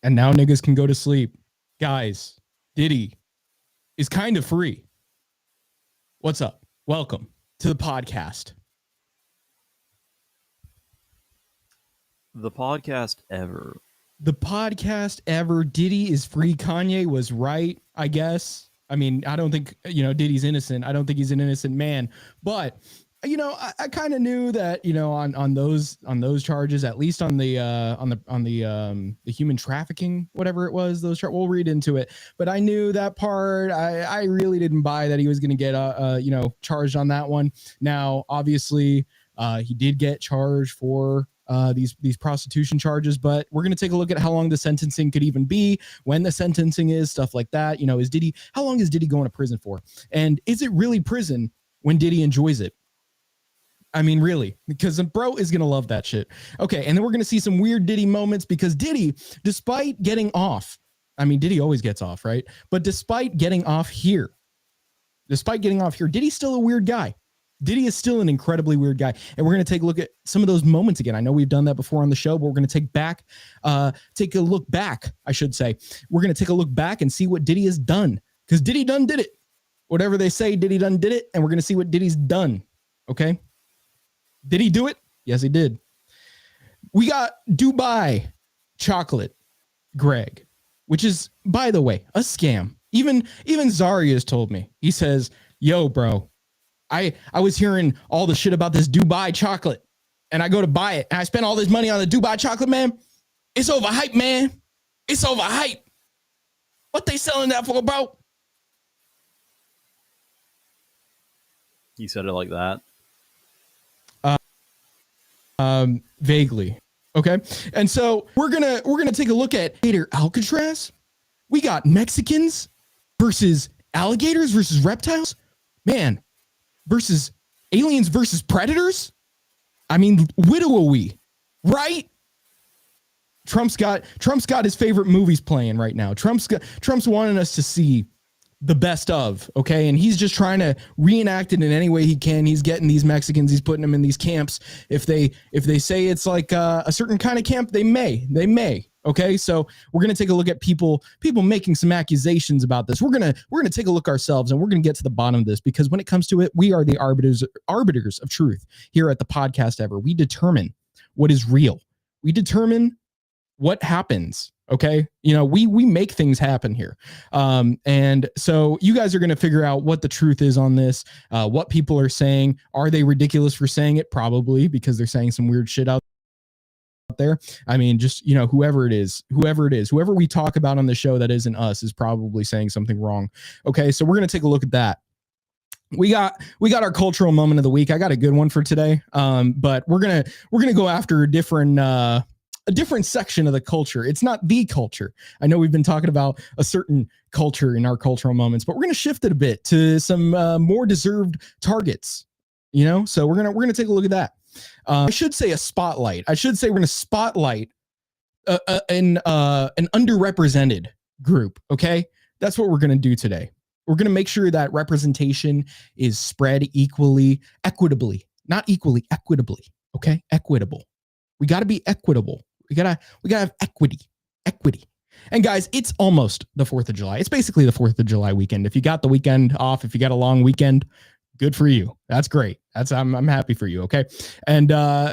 And now niggas can go to sleep. Guys, Diddy is kind of free. What's up? Welcome to the podcast. The podcast ever. The podcast ever. Diddy is free. Kanye was right, I guess. I mean, I don't think, Diddy's innocent. I don't think he's an innocent man. But, I kind of knew that, on those charges, at least on the human trafficking, whatever it was, we'll read into it. But I knew that part. I really didn't buy that he was going to get charged on that one. Now, obviously, he did get charged for these prostitution charges, but we're going to take a look at how long the sentencing could even be, when the sentencing is, stuff like that. How long is Diddy going to prison for? And is it really prison when Diddy enjoys it? I mean, really, because bro is going to love that shit. Okay. And then we're going to see some weird Diddy moments because Diddy, despite getting off, I mean, Diddy always gets off, right? But despite getting off here, Diddy's still a weird guy. Diddy is still an incredibly weird guy. And we're going to take a look at some of those moments again. I know we've done that before on the show, but we're going to take a look back, I should say. We're going to take a look back and see what Diddy has done. Because Diddy done did it. Whatever they say, Diddy done did it. And we're going to see what Diddy's done. Okay? Did he do it? Yes, he did. We got Dubai chocolate, Greg, which is, by the way, a scam. Even Zaria's told me. He says, yo, bro, I was hearing all the shit about this Dubai chocolate, and I go to buy it, and I spent all this money on the Dubai chocolate, man. It's overhyped, man. It's overhyped. What they selling that for, bro? He said it like that. Vaguely. Okay. And so we're gonna take a look at Alcatraz. We got Mexicans versus alligators versus reptiles. Man. Versus aliens versus predators. I mean, we, right? Trump's got his favorite movies playing right now. Trump's wanting us to see the best of, okay? And he's just trying to reenact it in any way he can. He's getting these Mexicans, he's putting them in these camps. If they say it's like a certain kind of camp, they may. Okay, so we're gonna take a look at people making some accusations about this. We're gonna take a look ourselves, and we're gonna get to the bottom of this, because when it comes to it, we are the arbiters of truth here at the podcast ever. We determine what is real. We determine what happens. Okay, we make things happen here, and so you guys are gonna figure out what the truth is on this. What people are saying. Are they ridiculous for saying it? Probably, because they're saying some weird shit out there. I mean, just whoever we talk about on the show that isn't us is probably saying something wrong. Okay, so we're gonna take a look at that. We got our cultural moment of the week. I got a good one for today, but we're gonna go after a different section of the culture. It's not the culture. I know we've been talking about a certain culture in our cultural moments, but we're gonna shift it a bit to some more deserved targets. So we're gonna take a look at that. I should say a spotlight. I should say we're going to spotlight an underrepresented group. Okay, that's what we're going to do today. We're going to make sure that representation is spread equitably, not equally, equitably. Okay, equitable. We got to be equitable. We gotta have equity. And guys, it's almost the 4th of July. It's basically the 4th of July weekend. If you got the weekend off, if you got a long weekend, good for you. That's great. I'm happy for you. Okay. And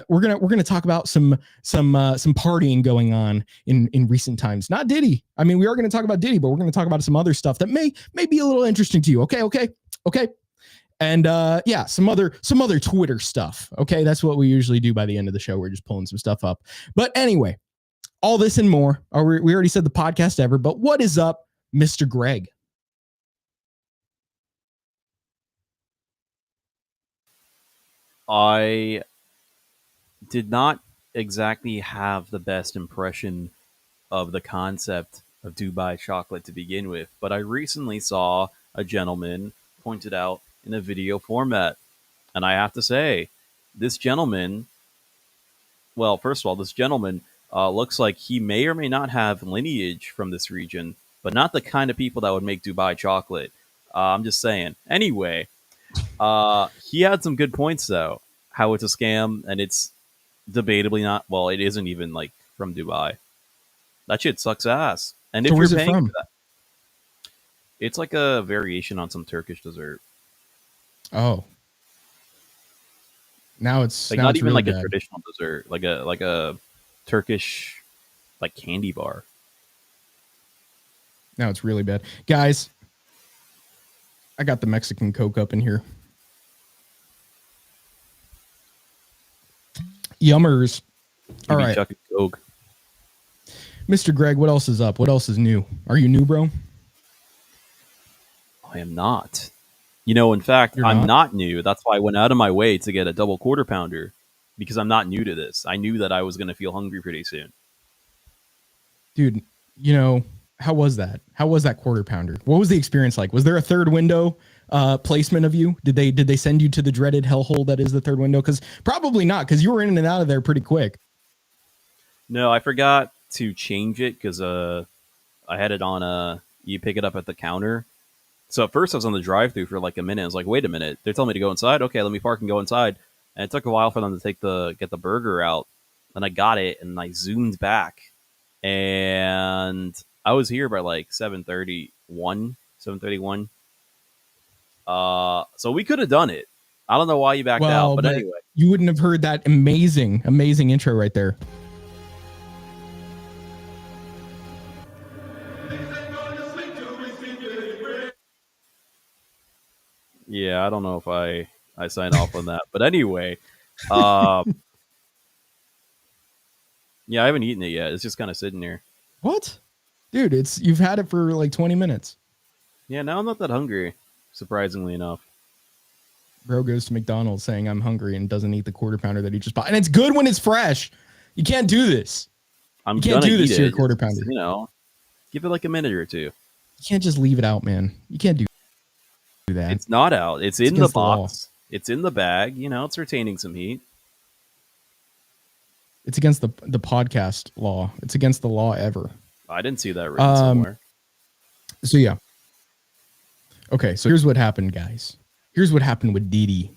we're gonna talk about some partying going on in recent times. Not Diddy. I mean, we are gonna talk about Diddy, but we're gonna talk about some other stuff that may be a little interesting to you. Okay. And some other Twitter stuff. Okay, that's what we usually do by the end of the show. We're just pulling some stuff up. But anyway, all this and more. We already said the podcast ever, but what is up, Mr. Greg? I did not exactly have the best impression of the concept of Dubai chocolate to begin with, but I recently saw a gentleman pointed out in a video format. And I have to say, this gentleman, well, first of all, this gentleman looks like he may or may not have lineage from this region, but not the kind of people that would make Dubai chocolate. I'm just saying. Anyway, he had some good points, though. How it's a scam, and it's debatably not, well, it isn't even, like, from Dubai. That shit sucks ass. And So if you're where's it paying from? for that, it's like a variation on some Turkish dessert. Oh, Like now not it's even really like a bad. traditional dessert, like a Turkish like candy bar. Now it's really bad, guys. I got the Mexican Coke up in here. Yummers. All You be right, chucking Coke. Mr. Greg, what else is up? What else is new? Are you new, bro? I am not. You know, in fact, You're I'm not, not new. That's why I went out of my way to get a double quarter pounder because I'm not new to this. I knew that I was going to feel hungry pretty soon. dude. You know, how was that? How was that quarter pounder? What was the experience like? Was there a third window placement of you? Did they send you to the dreaded hellhole that is the third window? Because probably not, because you were in and out of there pretty quick. No, I forgot to change it because I had it on you pick it up at the counter. So at first I was on the drive-through for like a minute. I was like, wait a minute, they're telling me to go inside. Okay, let me park and go inside. And it took a while for them to get the burger out. Then I got it and I zoomed back, and I was here by like 7:31. 7:31. So we could have done it. I don't know why you backed out, Well, but but anyway. you wouldn't have heard that amazing intro right there. Yeah, I don't know if I sign off on that, but anyway, uh, yeah, I haven't eaten it yet. It's just kind of sitting here. What? Dude, you've had it for like 20 minutes. Yeah, now I'm not that hungry, surprisingly enough. Bro goes to McDonald's saying I'm hungry and doesn't eat the quarter pounder that he just bought. And it's good when it's fresh. You can't do this. I'm You can't gonna do eat this to your it. quarter Just, pounder. you know, give it like a minute or two. You can't just leave it out, man. You can't do that. It's not out. It's in the against the law. box. It's in the bag. You know, it's retaining some heat. It's against the podcast law. It's against the law ever. I didn't see that written somewhere. So yeah. Okay, so here's what happened, guys. Here's what happened with DIDDY.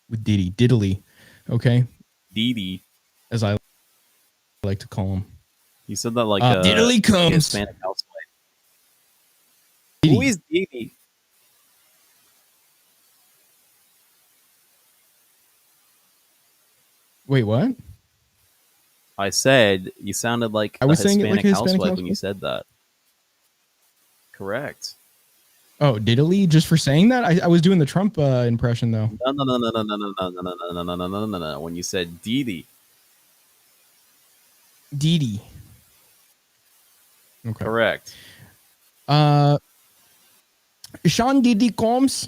With DIDDY. Okay? DIDDY. As I like to call him. He said that like DIDDY comes. Hispanic housewife. DIDDY. Who is DIDDY? Wait, what? I said you sounded like I a was saying it Hispanic like a Hispanic housewife when you housewife? said that. Correct. Oh, DIDDY just for saying that? I was doing the Trump impression though. No. When you said DIDDY. DIDDY. Okay. Correct. Sean Diddy Combs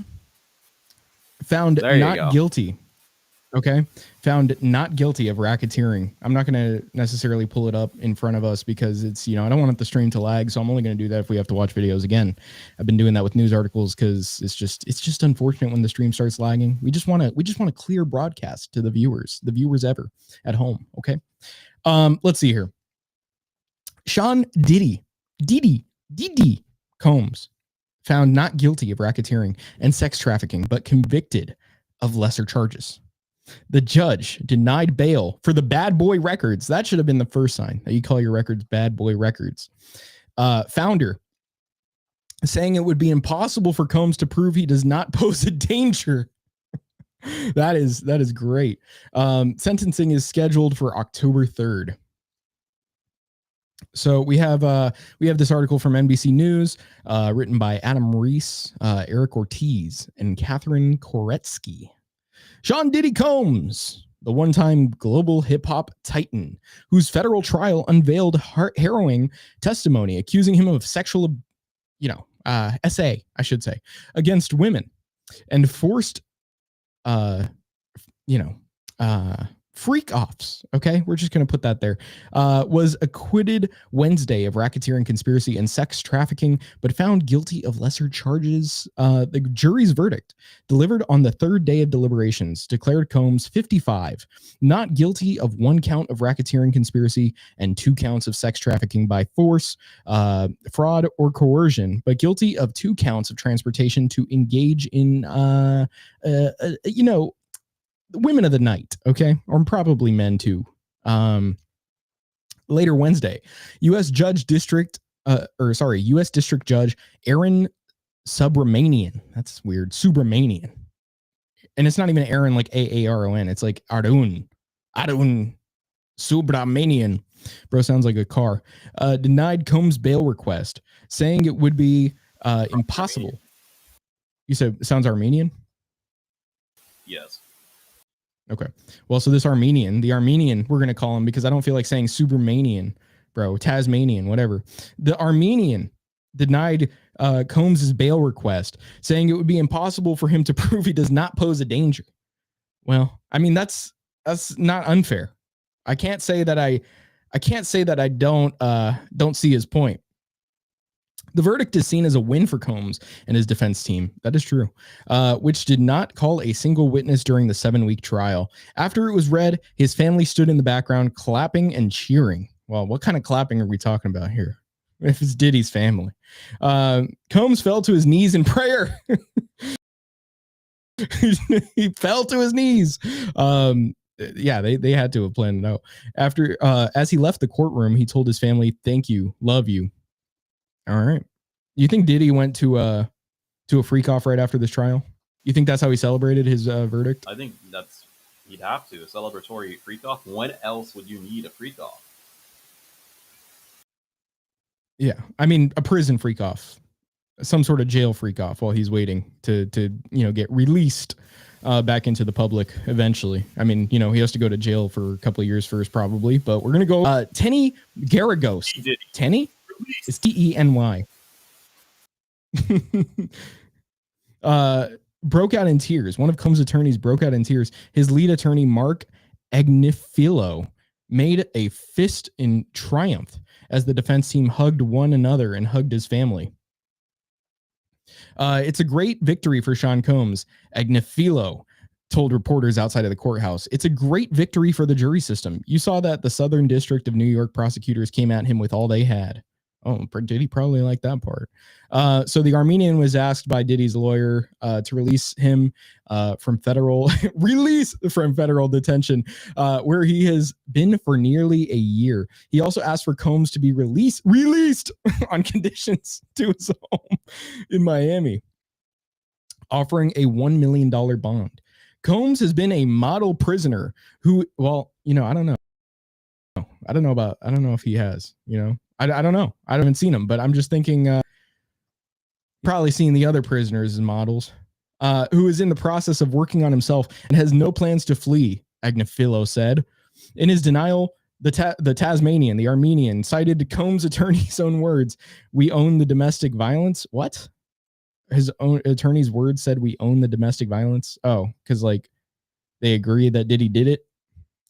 found not guilty. Okay. Found not guilty of racketeering. I'm not going to necessarily pull it up in front of us because it's, I don't want the stream to lag. So I'm only going to do that if we have to watch videos again. I've been doing that with news articles because it's just unfortunate when the stream starts lagging. We just want a clear broadcast to the viewers ever at home. Okay. Let's see here. Sean Diddy Combs found not guilty of racketeering and sex trafficking, but convicted of lesser charges. The judge denied bail for the bad boy records. That should have been the first sign that you call your records bad boy records. Founder saying it would be impossible for Combs to prove he does not pose a danger. That is great. Sentencing is scheduled for October 3rd. So we have this article from NBC News, written by Adam Reese, Eric Ortiz, and Catherine Koretsky. Sean Diddy Combs, the one-time global hip-hop titan, whose federal trial unveiled harrowing testimony accusing him of sexual, essay, I should say, against women, and forced, freak offs. Okay, we're just going to put that there. Was acquitted Wednesday of racketeering, conspiracy, and sex trafficking, but found guilty of lesser charges. The jury's verdict, delivered on the third day of deliberations, declared Combs 55 not guilty of one count of racketeering, conspiracy, and 2 counts of sex trafficking by force, fraud, or coercion, but guilty of 2 counts of transportation to engage in, women of the night, okay, or probably men too. later Wednesday. U.S. District Judge Aaron Subramanian. That's weird. Subramanian. And it's not even Aaron like Aaron. It's like Arun Subramanian. Bro sounds like a car. Denied Combs' bail request, saying it would be impossible. You said it sounds Armenian? Yes. Okay. Well, so the Armenian, we're going to call him because I don't feel like saying Subramanian, bro, Tasmanian, whatever. The Armenian denied Combs' bail request, saying it would be impossible for him to prove he does not pose a danger. Well, I mean, that's not unfair. I can't say that I don't see his point. The verdict is seen as a win for Combs and his defense team. That is true, which did not call a single witness during the 7-week trial. After it was read, his family stood in the background clapping and cheering. Well, what kind of clapping are we talking about here? If it's Diddy's family. Combs fell to his knees in prayer. He fell to his knees. Yeah, they had to have planned it out. After, as he left the courtroom, he told his family, "Thank you, love you." All right. You think Diddy went to a freak off right after this trial? You think that's how he celebrated his verdict? I think he'd have to. A celebratory freak off. When else would you need a freak off? Yeah. I mean, a prison freak off, some sort of jail freak off while he's waiting to get released back into the public eventually. I mean, he has to go to jail for a couple of years first, probably, but we're going to go Tenny Garagos. Tenny? It's Teny. Broke out in tears. One of Combs' attorneys broke out in tears. His lead attorney, Mark Agnifilo, made a fist in triumph as the defense team hugged one another and hugged his family. It's a great victory for Sean Combs, Agnifilo told reporters outside of the courthouse. It's a great victory for the jury system. You saw that the Southern District of New York prosecutors came at him with all they had. Oh, Diddy probably liked that part. So the Armenian was asked by Diddy's lawyer to release him from federal detention, where he has been for nearly a year. He also asked for Combs to be released on conditions to his home in Miami, offering a $1 million bond. Combs has been a model prisoner who, well, I don't know. I don't know if he has, I don't know. I haven't seen him, but I'm just thinking probably seen the other prisoners as models, who is in the process of working on himself and has no plans to flee, Agnifilo said. In his denial, the Tasmanian, the Armenian, cited Combs' attorney's own words, "We own the domestic violence." What? His own attorney's words said, "We own the domestic violence." Oh, because they agree that Diddy did it.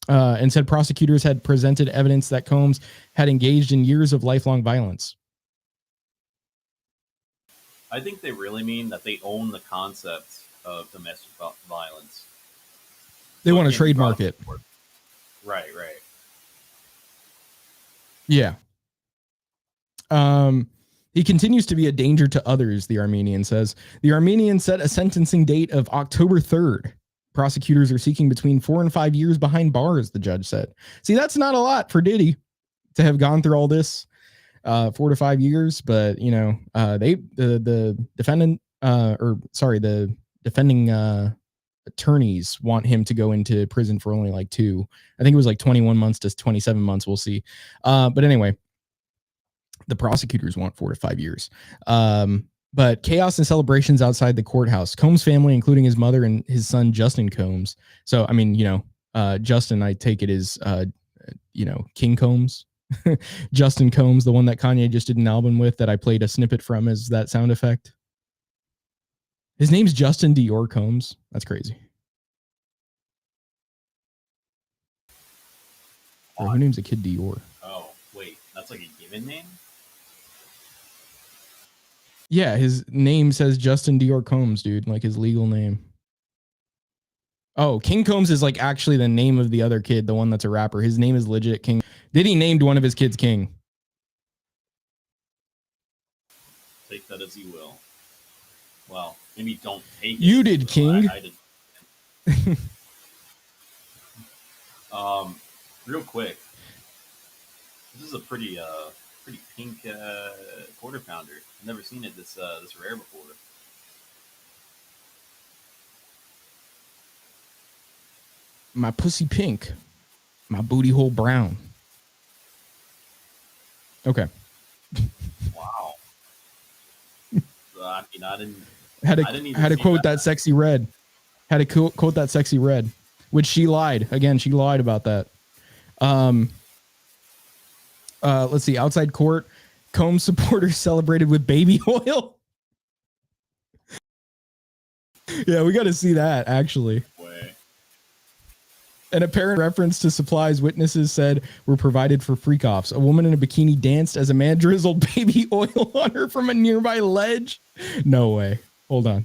And said prosecutors had presented evidence that Combs had engaged in years of lifelong violence. I think they really mean that they own the concept of domestic violence. They want to trademark it. Right. Yeah. He continues to be a danger to others, the Armenian says. The Armenian set a sentencing date of October 3rd. Prosecutors are seeking between 4 and 5 years behind bars, the judge said. See, that's not a lot for Diddy to have gone through all this, 4 to 5 years. But, the defending attorneys want him to go into prison for only 2. I think it was 21 months to 27 months. We'll see. But anyway, the prosecutors want 4 to 5 years. But chaos and celebrations outside the courthouse. Combs' family, including his mother and his son, Justin Combs. So, I mean, Justin, I take it is, King Combs. Justin Combs, the one that Kanye just did an album with that I played a snippet from as that sound effect. His name's Justin Dior Combs. That's crazy. Bro, who names a kid Dior? Oh, wait. That's a given name? Yeah, his name says Justin Dior Combs, dude, his legal name. Oh, King Combs is actually the name of the other kid, the one that's a rapper. His name is legit King. Diddy named one of his kids King. Take that as you will. Well, maybe don't take it. You did, King. I did. Real quick. This is a pretty pink quarter pounder. I've never seen it this rare before. My pussy pink. My booty hole brown. Okay. Wow. I mean, I didn't even Had to see quote that sexy red. Had to quote that sexy red, which she lied. Again, she lied about that. Let's see. Outside court, Combs supporters celebrated with baby oil. Yeah, we got to see that, actually. Way. An apparent reference to supplies witnesses said were provided for freak-offs. A woman in a bikini danced as a man drizzled baby oil on her from a nearby ledge. No way. Hold on.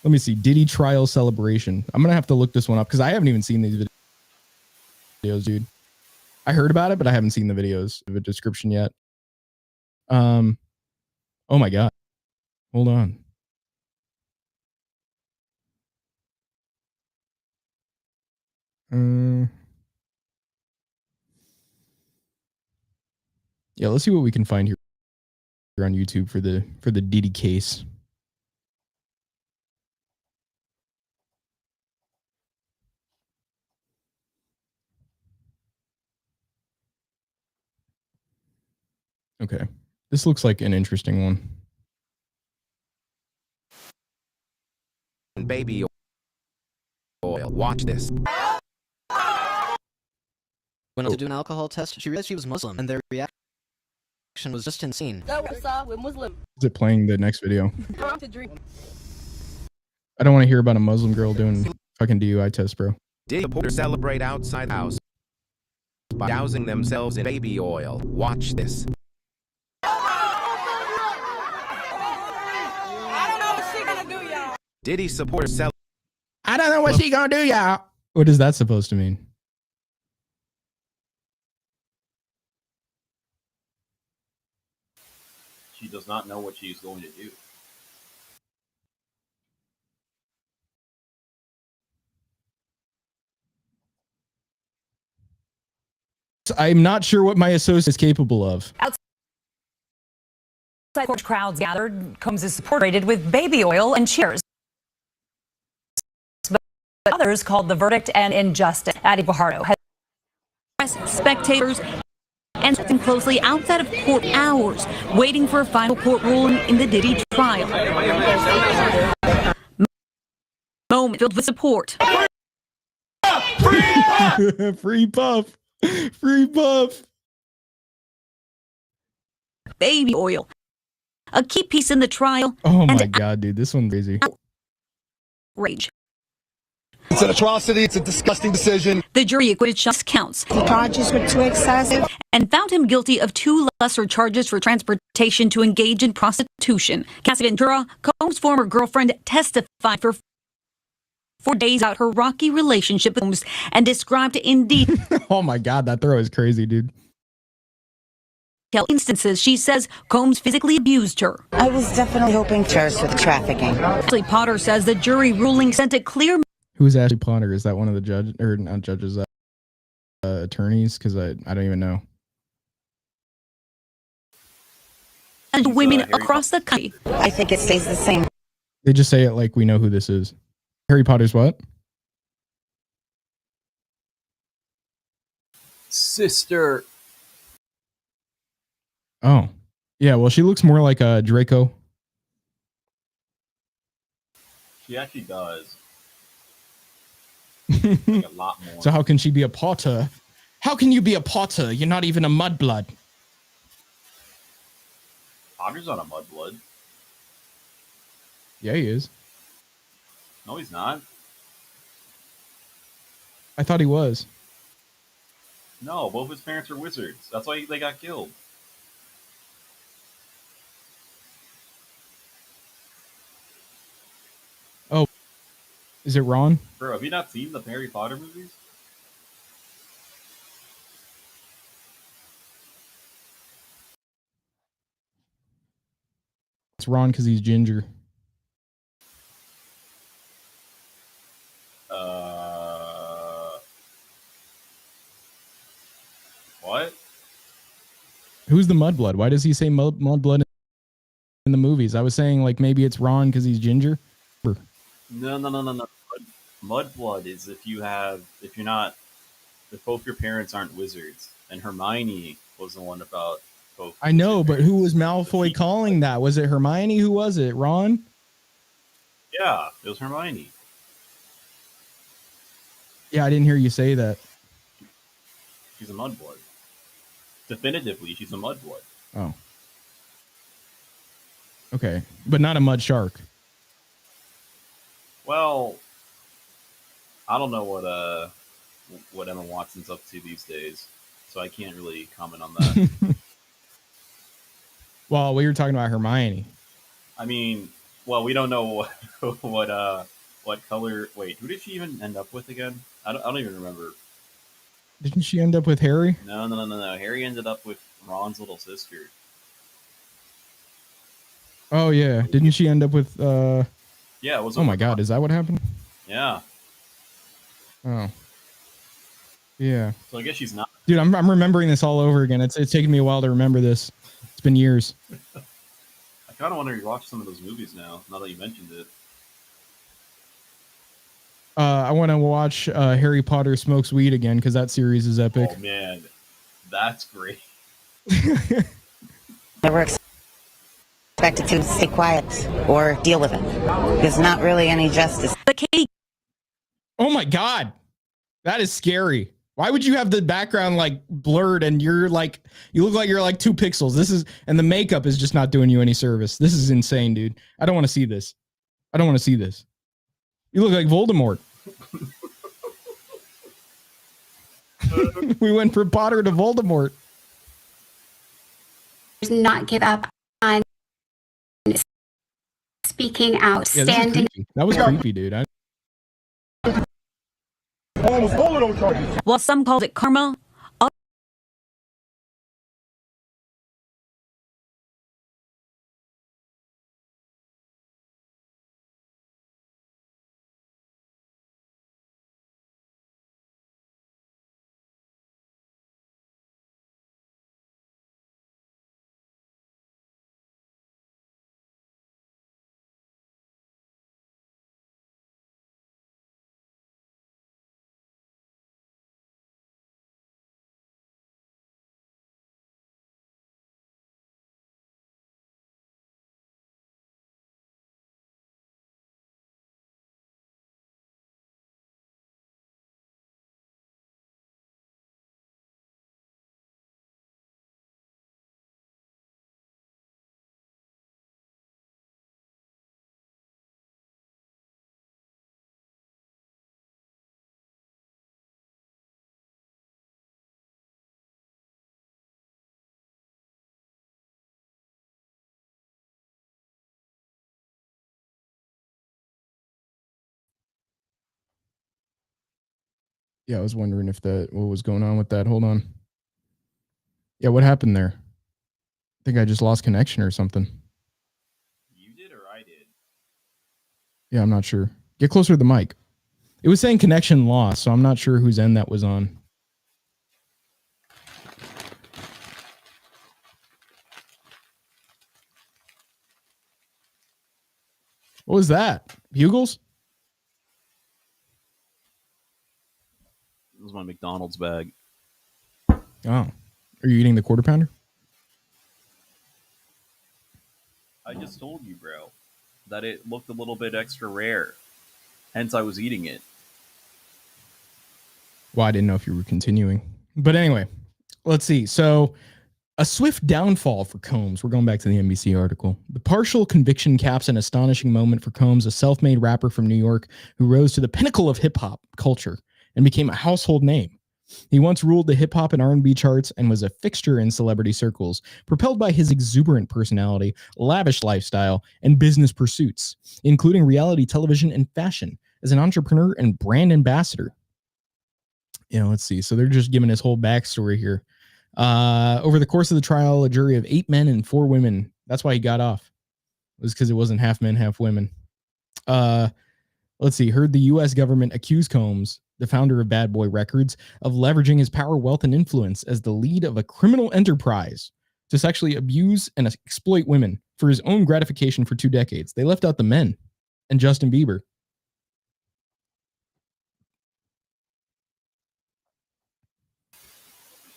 Let me see. Diddy trial celebration. I'm going to have to look this one up because I haven't even seen these videos, dude. I heard about it, but I haven't seen the videos of a description yet. Oh my God. Hold on. Yeah, let's see what we can find here on YouTube for the Diddy case. Okay. This looks like an interesting one. Baby oil. Watch this. Went to do an alcohol test. She realized she was Muslim, and their reaction was just insane. Is it playing the next video? I don't want to hear about a Muslim girl doing fucking DUI test, bro. Diddy supporters celebrate outside the house by dousing themselves in baby oil. Watch this. Diddy supporters celebrate. I don't know what she gonna do, y'all. What is that supposed to mean? She does not know what she's going to do. I'm not sure what my associate is capable of. Outside court crowds gathered. Combs is supported with baby oil and cheers. But others called the verdict an injustice. Addie Fajardo has spectators and listen closely outside of court hours, waiting for a final court ruling in the Diddy trial. Moment filled with support. Free Puff. Free Puff. Baby oil. A key piece in the trial. Oh my God, dude. This one's crazy. Rage. It's an atrocity. It's a disgusting decision. The jury acquitted just counts. The charges were too excessive. And found him guilty of 2 lesser charges for transportation to engage in prostitution. Cassie Ventura, Combs' former girlfriend, testified for 4 days about her rocky relationship with Combs and described in detail Oh my God, that throw is crazy, dude. instances she says Combs physically abused her. I was definitely hoping terrorists with trafficking. Ashley Potter says the jury ruling sent a clear Who's Ashley Potter? Is that one of the judge or not judges, attorneys? Because I don't even know. to women across the country. I think it stays the same. They just say it like we know who this is. Harry Potter's what? Sister. Oh, yeah. Well, she looks more like a Draco. She actually does. Like a lot more. So how can she be a Potter? How can you be a Potter? You're not even a mudblood. Potter's not a mudblood. Yeah, he is. No, he's not. I thought he was. No, both his parents are wizards. That's why they got killed. Oh, is it Ron? Bro, have you not seen the Harry Potter movies? It's Ron because he's ginger. What? Who's the Mudblood? Why does he say Mudblood in the movies? I was saying like maybe it's Ron because he's ginger. No. Mudblood is if both your parents aren't wizards, and Hermione was the one about both. I know, but who was Malfoy calling that? Was it Hermione? Who was it? Ron? Yeah, it was Hermione. Yeah, I didn't hear you say that. She's a mudblood. Definitively, she's a mudblood. Oh. Okay, but not a mud shark. Well, I don't know what Emma Watson's up to these days, so I can't really comment on that. Well, we were talking about Hermione. I mean, well, we don't know what color. Wait, who did she even end up with again? I don't even remember. Didn't she end up with Harry? No. Harry ended up with Ron's little sister. Oh yeah, didn't she end up with? Yeah, it was. Oh my God, is that what happened? Yeah. Oh. Yeah. So I guess she's not. Dude, I'm remembering this all over again. It's taken me a while to remember this. It's been years. I kind of want to rewatch some of those movies now that you mentioned it. I want to watch Harry Potter Smokes Weed again because that series is epic. Oh man, that's great. They were expected to stay quiet or deal with it. There's not really any justice. The cake. Oh my God, that is scary. Why would you have the background like blurred and you look like you're like 2 pixels? And the makeup is just not doing you any service. This is insane, dude. I don't want to see this. You look like Voldemort. We went from Potter to Voldemort. Not give up on speaking out, Yeah, standing. That was creepy, dude. While some called it karma, Yeah, I was wondering what was going on with that. Hold on. Yeah, what happened there? I think I just lost connection or something. You did or I did? Yeah, I'm not sure. Get closer to the mic. It was saying connection lost, so I'm not sure whose end that was on. What was that? Bugles? It was my McDonald's bag. Oh. Are you eating the quarter pounder? I just told you, bro, that it looked a little bit extra rare. Hence, I was eating it. Well, I didn't know if you were continuing. But anyway, let's see. So, a swift downfall for Combs. We're going back to the NBC article. The partial conviction caps an astonishing moment for Combs, a self-made rapper from New York who rose to the pinnacle of hip-hop culture and became a household name. He once ruled the hip-hop and R&B charts and was a fixture in celebrity circles, propelled by his exuberant personality, lavish lifestyle, and business pursuits, including reality television and fashion, as an entrepreneur and brand ambassador. Let's see. So they're just giving his whole backstory here. Over the course of the trial, a jury of 8 men and 4 women. That's why he got off. It was because it wasn't half men, half women. Let's see. Heard the U.S. government accuse Combs, the founder of Bad Boy Records, of leveraging his power, wealth, and influence as the lead of a criminal enterprise to sexually abuse and exploit women for his own gratification for 2 decades. They left out the men and Justin Bieber.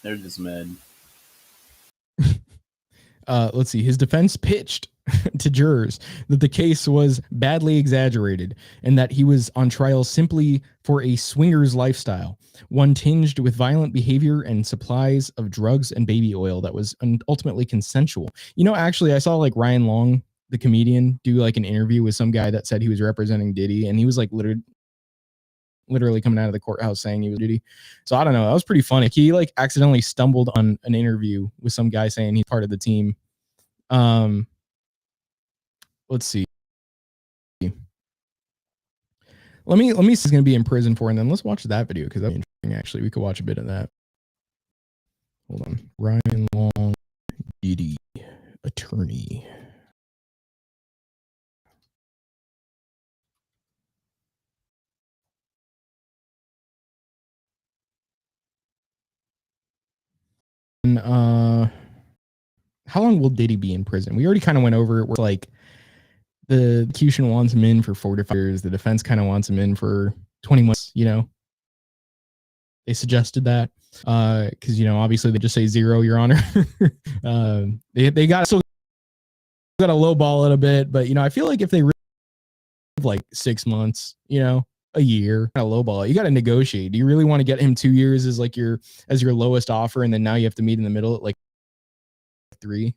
They're just men. Let's see. His defense pitched to jurors that the case was badly exaggerated and that he was on trial simply for a swinger's lifestyle, one tinged with violent behavior and supplies of drugs and baby oil that was ultimately consensual. You know, actually, I saw like Ryan Long, the comedian, do like an interview with some guy that said he was representing Diddy, and he was like literally coming out of the courthouse saying he was Diddy. So I don't know. That was pretty funny. He like accidentally stumbled on an interview with some guy saying he's part of the team. Let's see. Let me see he's going to be in prison for, and then let's watch that video because that's interesting. Actually, we could watch a bit of that. Hold on. Ryan Long, Diddy, attorney. And how long will Diddy be in prison? We already kind of went over it. Where like the execution wants him in for 4 to 5 years. The defense kind of wants him in for 20 months. You know, they suggested that because you know obviously they just say 0, Your Honor. They got still got a low ball a little bit, but you know I feel like if they really have like 6 months, you know, a year, kind of low ball, you got to negotiate. Do you really want to get him 2 years as like your lowest offer, and then now you have to meet in the middle at like 3?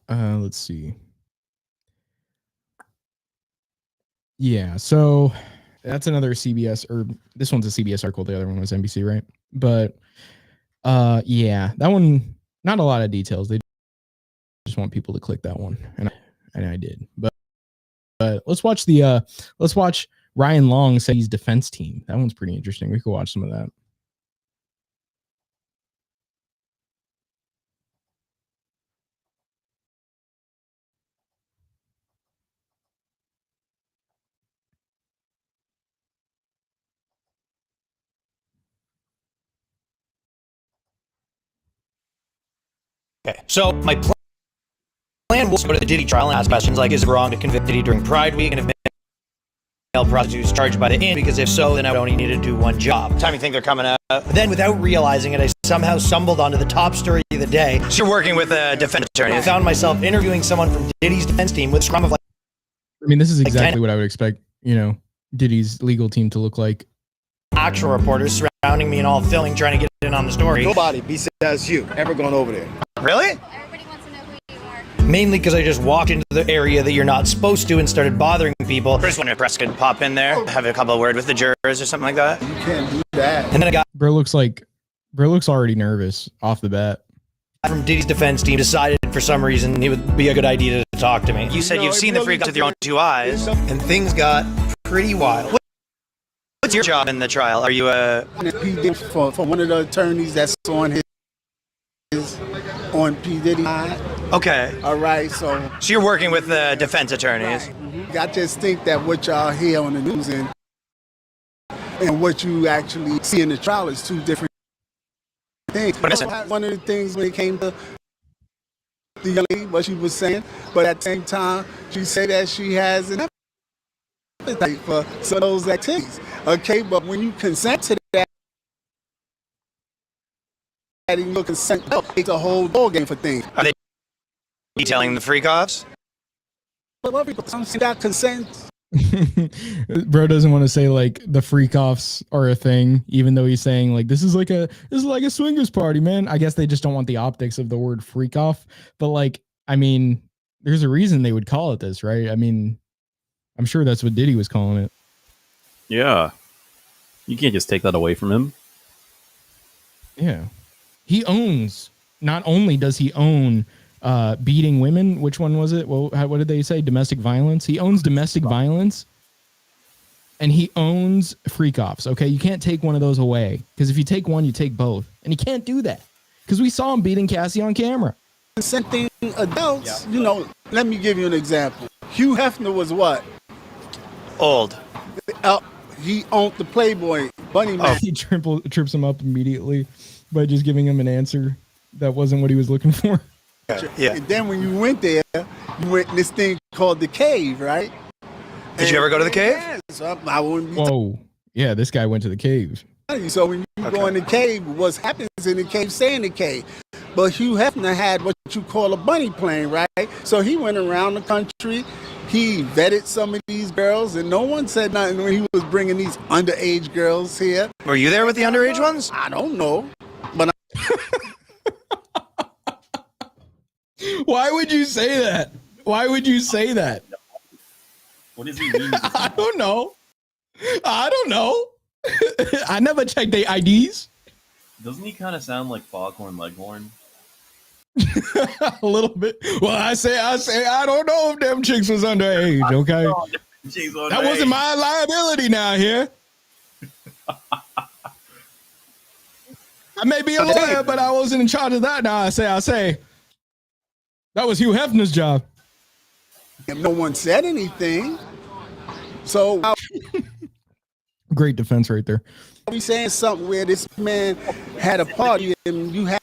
Let's see. Yeah, so that's another CBS, or this one's a CBS article. The other one was NBC, right? But yeah, that one, not a lot of details. They just want people to click that one, and I did. But let's watch Ryan Long say he's defense team. That one's pretty interesting. We could watch some of that. Okay, so my plan was to go to the Diddy trial and ask questions like, is it wrong to convict Diddy during Pride Week, and if male prostitutes charged by the inn? Because if so, then I would only need to do one job. Time you think they're coming out? Then, without realizing it, I somehow stumbled onto the top story of the day. So you're working with a defense attorney. I found myself interviewing someone from Diddy's defense team with a scrum of like... I mean, this is exactly what I would expect, you know, Diddy's legal team to look like. Actual reporters surrounding me and all filling, trying to get in on the story. Nobody besides you ever gone over there. Really? Everybody wants to know who you are. Mainly because I just walked into the area that you're not supposed to and started bothering people. First one, press could pop in there, have a couple of words with the jurors or something like that. You can't do that. And then I got Bro looks already nervous off the bat. from Diddy's defense team, decided for some reason it would be a good idea to talk to me. You said you've seen the freak with your own 2 eyes, and things got pretty wild. What's your job in the trial? Are you for one of the attorneys that's on P. Diddy. okay? All right, so you're working with the defense attorneys. I just think that what y'all hear on the news and what you actually see in the trial is 2 different things. One of the things when it came to the young lady, what she was saying, but at the same time, she said that she has an appetite for some of those activities. Okay, but when you consent to that, and you consent, it's a whole ball game for things. Are they detailing the freak-offs? But a lot of people don't see that consent. Bro doesn't want to say like the freak offs are a thing, even though he's saying like this is like a swingers party, man. I guess they just don't want the optics of the word freak off. But like, I mean, there's a reason they would call it this, right? I mean, I'm sure that's what Diddy was calling it. Yeah. You can't just take that away from him. Yeah. He owns, not only does he own beating women, which one was it? Well, what did they say? Domestic violence. He owns domestic violence, and he owns freak offs. Okay, you can't take one of those away, because if you take one, you take both, and he can't do that because we saw him beating Cassie on camera. consenting adults, you know, let me give you an example. Hugh Hefner was what? Old. He owned the Playboy Bunny Man. He trips him up immediately by just giving him an answer that wasn't what he was looking for. Yeah. And then when you went there, you went in this thing called the cave, right? Did you ever go to the cave? Yeah, so I wouldn't be Whoa. Yeah, this guy went to the cave. So when you go in the cave, what happens in the cave, stay in the cave. But Hugh Hefner had what you call a bunny plane, right? So he went around the country. He vetted some of these girls, and no one said nothing when he was bringing these underage girls here. Were you there with the underage ones? I don't know, but Why would you say that? Why would you say that? What does he mean? I don't know. I never checked their IDs. Doesn't he kind of sound like Foghorn Leghorn? A little bit. Well, I say, I don't know if them chicks was underage, okay? That wasn't my liability now here. I may be a lawyer, but I wasn't in charge of that. Now I say, that was Hugh Hefner's job. no one said anything. So Great defense right there. we saying something where this man had a party and you had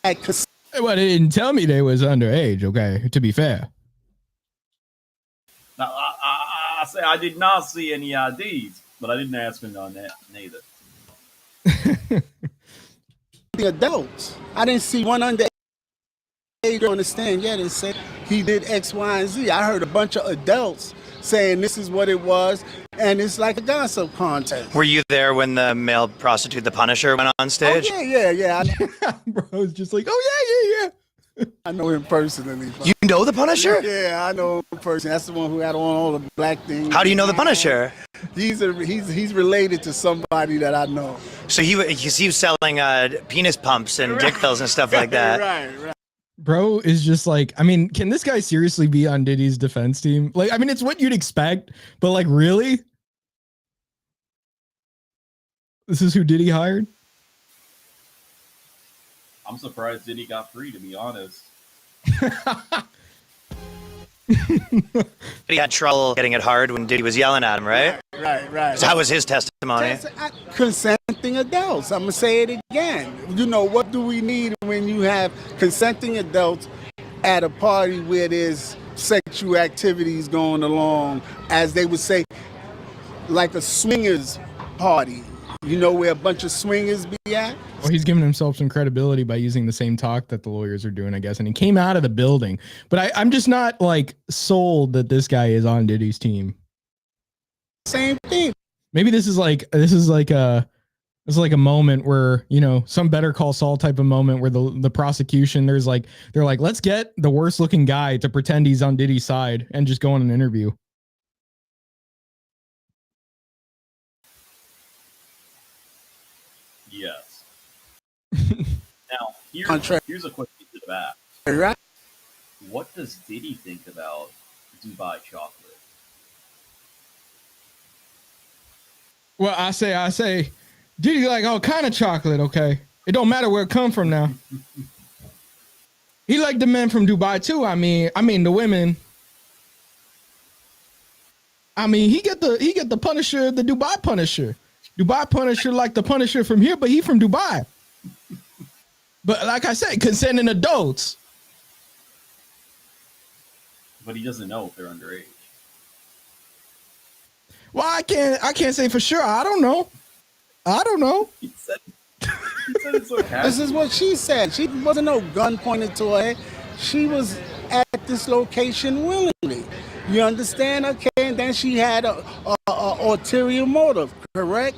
Well, they didn't tell me they was underage, okay, to be fair. Now, I say I did not see any IDs, but I didn't ask him on that neither. the adults. I didn't see one underage girl on the stand yet and say he did X, Y, and Z. I heard a bunch of adults saying this is what it was, and it's like a gossip contest. Were you there when the male prostitute, the Punisher, went on stage? Oh, yeah. Bro, it's just like, oh, yeah. I know him personally. You know the Punisher? Yeah, I know him personally. That's the one who had on all the black things. How do you know the Punisher? He's related to somebody that I know. So he was selling penis pumps and dick pills and stuff like that. Right. Bro is just like, I mean, can this guy seriously be on Diddy's defense team? Like, I mean, it's what you'd expect, but like, really? This is who Diddy hired? I'm surprised Diddy got free, to be honest. He had trouble getting it hard when Diddy was yelling at him, right? Right. So how was his testimony? Consenting adults. I'm going to say it again. You know, what do we need when you have consenting adults at a party where there's sexual activities going along, as they would say, like a swingers party, you know, where a bunch of swingers be at? Well, he's giving himself some credibility by using the same talk that the lawyers are doing, I guess. And he came out of the building. But I'm just not like sold that this guy is on Diddy's team. Same thing. Maybe this is like a moment where, you know, some Better Call Saul type of moment where the prosecution, they're like, let's get the worst looking guy to pretend he's on Diddy's side and just go on an interview. Yes. Now, here's a question to that. Right. What does Diddy think about Dubai chocolate? Well, I say, Diddy like all kind of chocolate, okay? It don't matter where it come from now. He like the men from Dubai too. I mean the women. I mean, he get the Punisher, the Dubai Punisher. Dubai Punisher like the Punisher from here, but he from Dubai. But like I said, consenting adults. But he doesn't know if they're underage. Well, I can't say for sure. I don't know. He said it so casually. This is what she said. She wasn't no gun pointed to her head. She was at this location willingly. You understand? Okay, and then she had a ulterior motive, correct?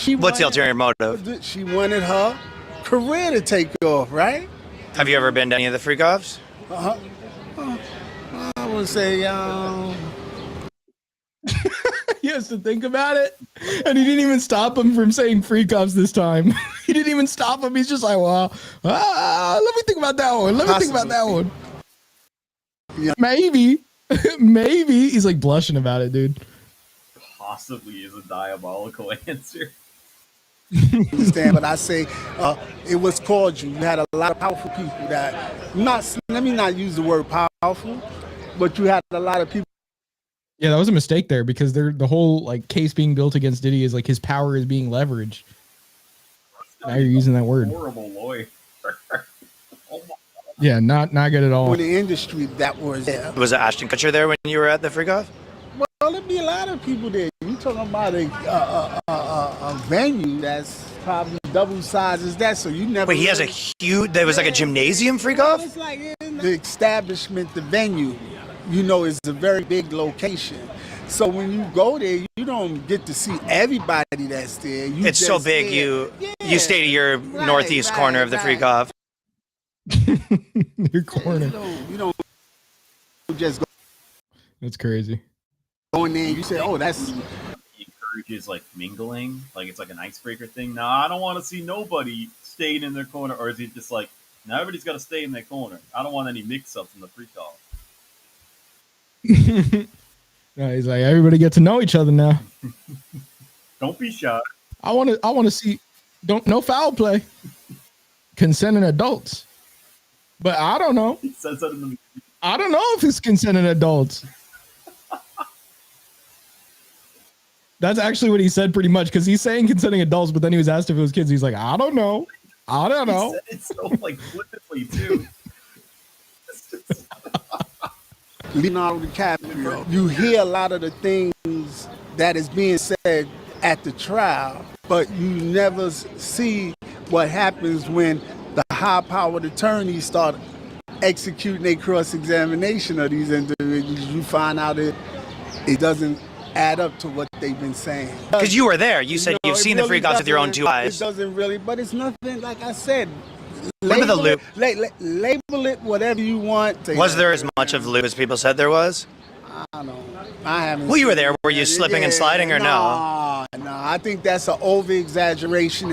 What's the ulterior motive? She wanted her career to take off, right? Have you ever been to any of the freak-offs? I would say, He has to think about it. And he didn't even stop him from saying freak offs this time. He didn't even stop him. He's just like, well, let me think about that one. Yeah. Maybe. He's like blushing about it, dude. Possibly is a diabolical answer. Understand? But I say it was cordial. You had a lot of powerful people that let me not use the word powerful, but you had a lot of people. Yeah, that was a mistake there because the whole like case being built against Diddy is like his power is being leveraged. Now you're using that word. Horrible lawyer. Yeah, not good at all. In the industry that was there. Was it Ashton Kutcher there when you were at the freak off? Well, there'd be a lot of people there. You talking about a venue that's probably double size as that, so you never. Wait, he has a huge. There was like a gymnasium freak off. It's like the establishment, the venue, you know, is a very big location. So when you go there, you don't get to see everybody that's there. It's so big. You stay to your northeast corner of the freak off. Your corner. You don't just go. That's crazy. Go in there and you say, "Oh, that's." He encourages like mingling, like it's like an icebreaker thing. No, I don't want to see nobody staying in their corner, or is he just like, now everybody's got to stay in their corner? I don't want any mix-ups in the freak off. No, he's like, everybody get to know each other now. Don't be shy. I want to see. No foul play. Consenting adults. But I don't know. He says that in the. I don't know if it's consenting adults. That's actually what he said pretty much because he's saying consenting adults, but then he was asked if it was kids. He's like, I don't know. I don't know. He said it so like flippantly too. Leonardo DiCaprio. You hear a lot of the things that is being said at the trial, but you never see what happens when the high-powered attorneys start executing a cross-examination of these individuals. You find out it doesn't add up to what they've been saying. Because you were there. You said you've seen the freak offs with your own two eyes. It doesn't really, but it's nothing, like I said. Remember the loop? Label it whatever you want. Was there as much of loop as people said there was? I don't know. I haven't. Well, you were there. Were you slipping and sliding or no? No, I think that's an over-exaggeration.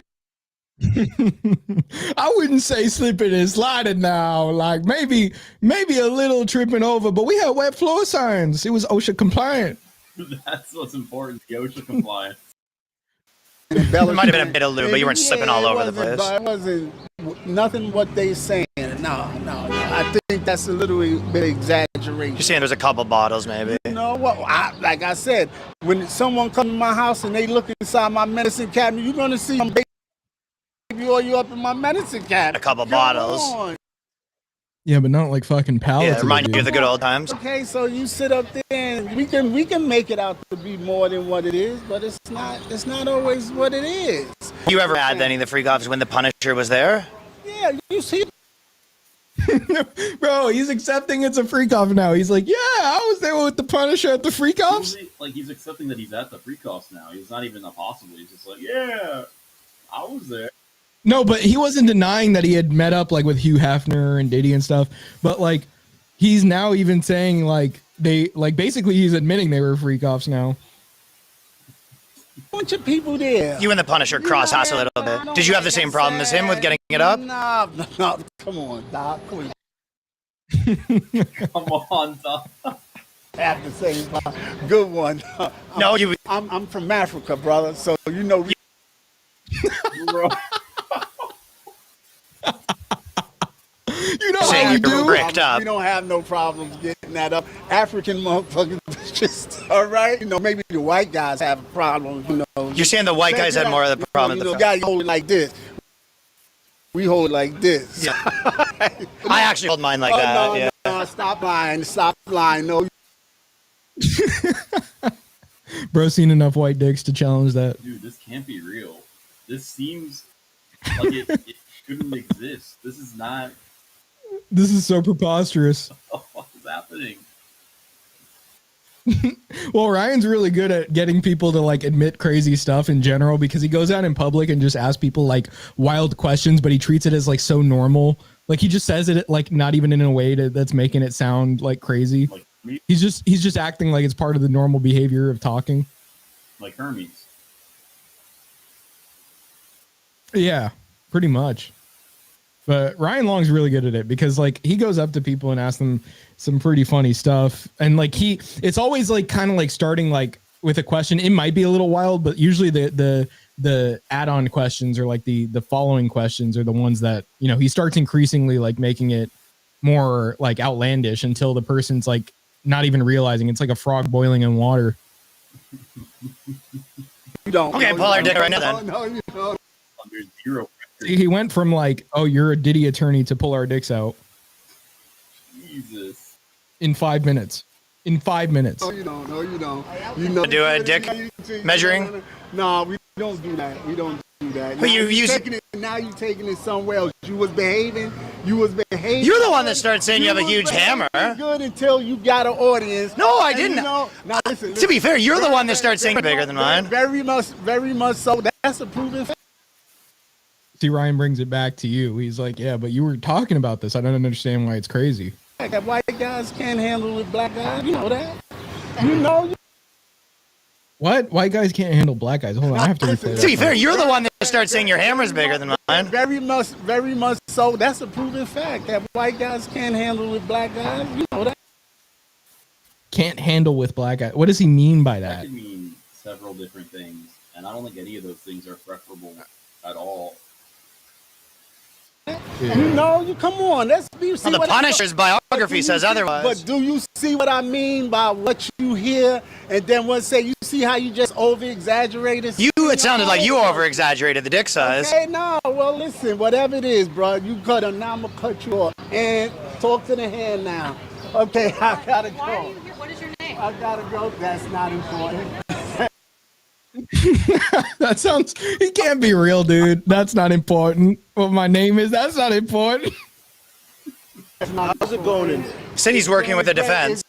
I wouldn't say slipping and sliding now. Like maybe a little tripping over, but we had wet floor signs. It was OSHA compliant. That's what's important. The OSHA compliance. It might have been a bit of lube, but you weren't slipping all over the place. It wasn't nothing what they saying. No. I think that's a little bit exaggeration. You're saying there's a couple bottles, maybe. You know what? Like I said, when someone comes to my house and they look inside my medicine cabinet, you're gonna see them baby oil you up in my medicine cabinet. A couple bottles. On. Yeah, but not like fucking pallets. Yeah, remind you of the good old times. Okay, so you sit up there and we can make it out to be more than what it is, but it's not always what it is. You ever had any of the freak offs when the Punisher was there? Yeah, you see. Bro, he's accepting it's a freak off now. He's like, yeah, I was there with the Punisher at the freak offs. Like he's accepting that he's at the freak offs now. He's not even a possible. He's just like, yeah, I was there. No, but he wasn't denying that he had met up like with Hugh Hefner and Diddy and stuff. But like, he's now even saying like basically he's admitting they were freak offs now. Bunch of people there. You and the Punisher cross house a little bit. Did you have the same problem as him with getting it up? No, come on, Doc. Come on, Doc. Have the same problem. Good one. No, you. I'm from Africa, brother. So you know. You know how we do. We don't have no problems getting that up. African motherfuckers, just all right. You know, maybe the white guys have a problem. You know, you're saying the white guys had more of the problem. You know, guys hold it like this. We hold it like this. Yeah. I actually hold mine like that. No, stop lying. Stop lying. No. Bro, seen enough white dicks to challenge that. Dude, this can't be real. This seems like it shouldn't exist. This is not. This is so preposterous. What is happening? Well, Ryan's really good at getting people to like admit crazy stuff in general because he goes out in public and just asks people like wild questions, but he treats it as like so normal. Like he just says it like not even in a way that's making it sound like crazy. Like me? He's just acting like it's part of the normal behavior of talking. Like Hermes. Yeah, pretty much. But Ryan Long's really good at it because like he goes up to people and asks them some pretty funny stuff. And like it's always like kind of like starting like with a question. It might be a little wild, but usually the the add-on questions, or like the following questions, are the ones that, you know, he starts increasingly like making it more like outlandish until the person's like not even realizing it's like a frog boiling in water. You don't. Okay, pull our dick right now then. No, you don't. Under zero. He went from like, oh, you're a Diddy attorney, to pull our dicks out Jesus. in 5 minutes. In 5 minutes. No, you don't. No, you don't. You know, Do a dick measuring? No, we don't do that. We don't do that. But Now you taking it. Now you taking it somewhere else. You was behaving. You're the one that started saying you have a huge hammer. Good until you got an audience. No, I And didn't. You know, now listen, To be fair, you're the one that started saying bigger than mine. Very much so. That's a proven fact. See, Ryan brings it back to you. He's like, yeah, but you were talking about this. I don't understand why it's crazy. That white guys can't handle with black guys. You know that. You know. What? White guys can't handle black guys. Hold on, I have to replay that. To be fair, you're the one that started saying your hammer's bigger than mine. Very much so. That's a proven fact that white guys can't handle with black guys. You know that. Can't handle with black guys. What does he mean by That that? could mean several different things, and I don't think any of those things are preferable at all. Yeah. You know, you come on. Let's be. Well, the Punisher's biography says otherwise. But do you see what I mean by what you hear, and then one say you see how you just over exaggerated? It sounded like you over exaggerated the dick size. Okay, no. Well, listen. Whatever it is, bro, you cut him. Now I'm gonna cut you off and talk to the hand now. Okay, I gotta go. Why are you here? What is your name? I gotta go. That's not important. That sounds. He can't be real, dude. That's not important. What my name is, that's not important. How's it going? Said he's working with the defense.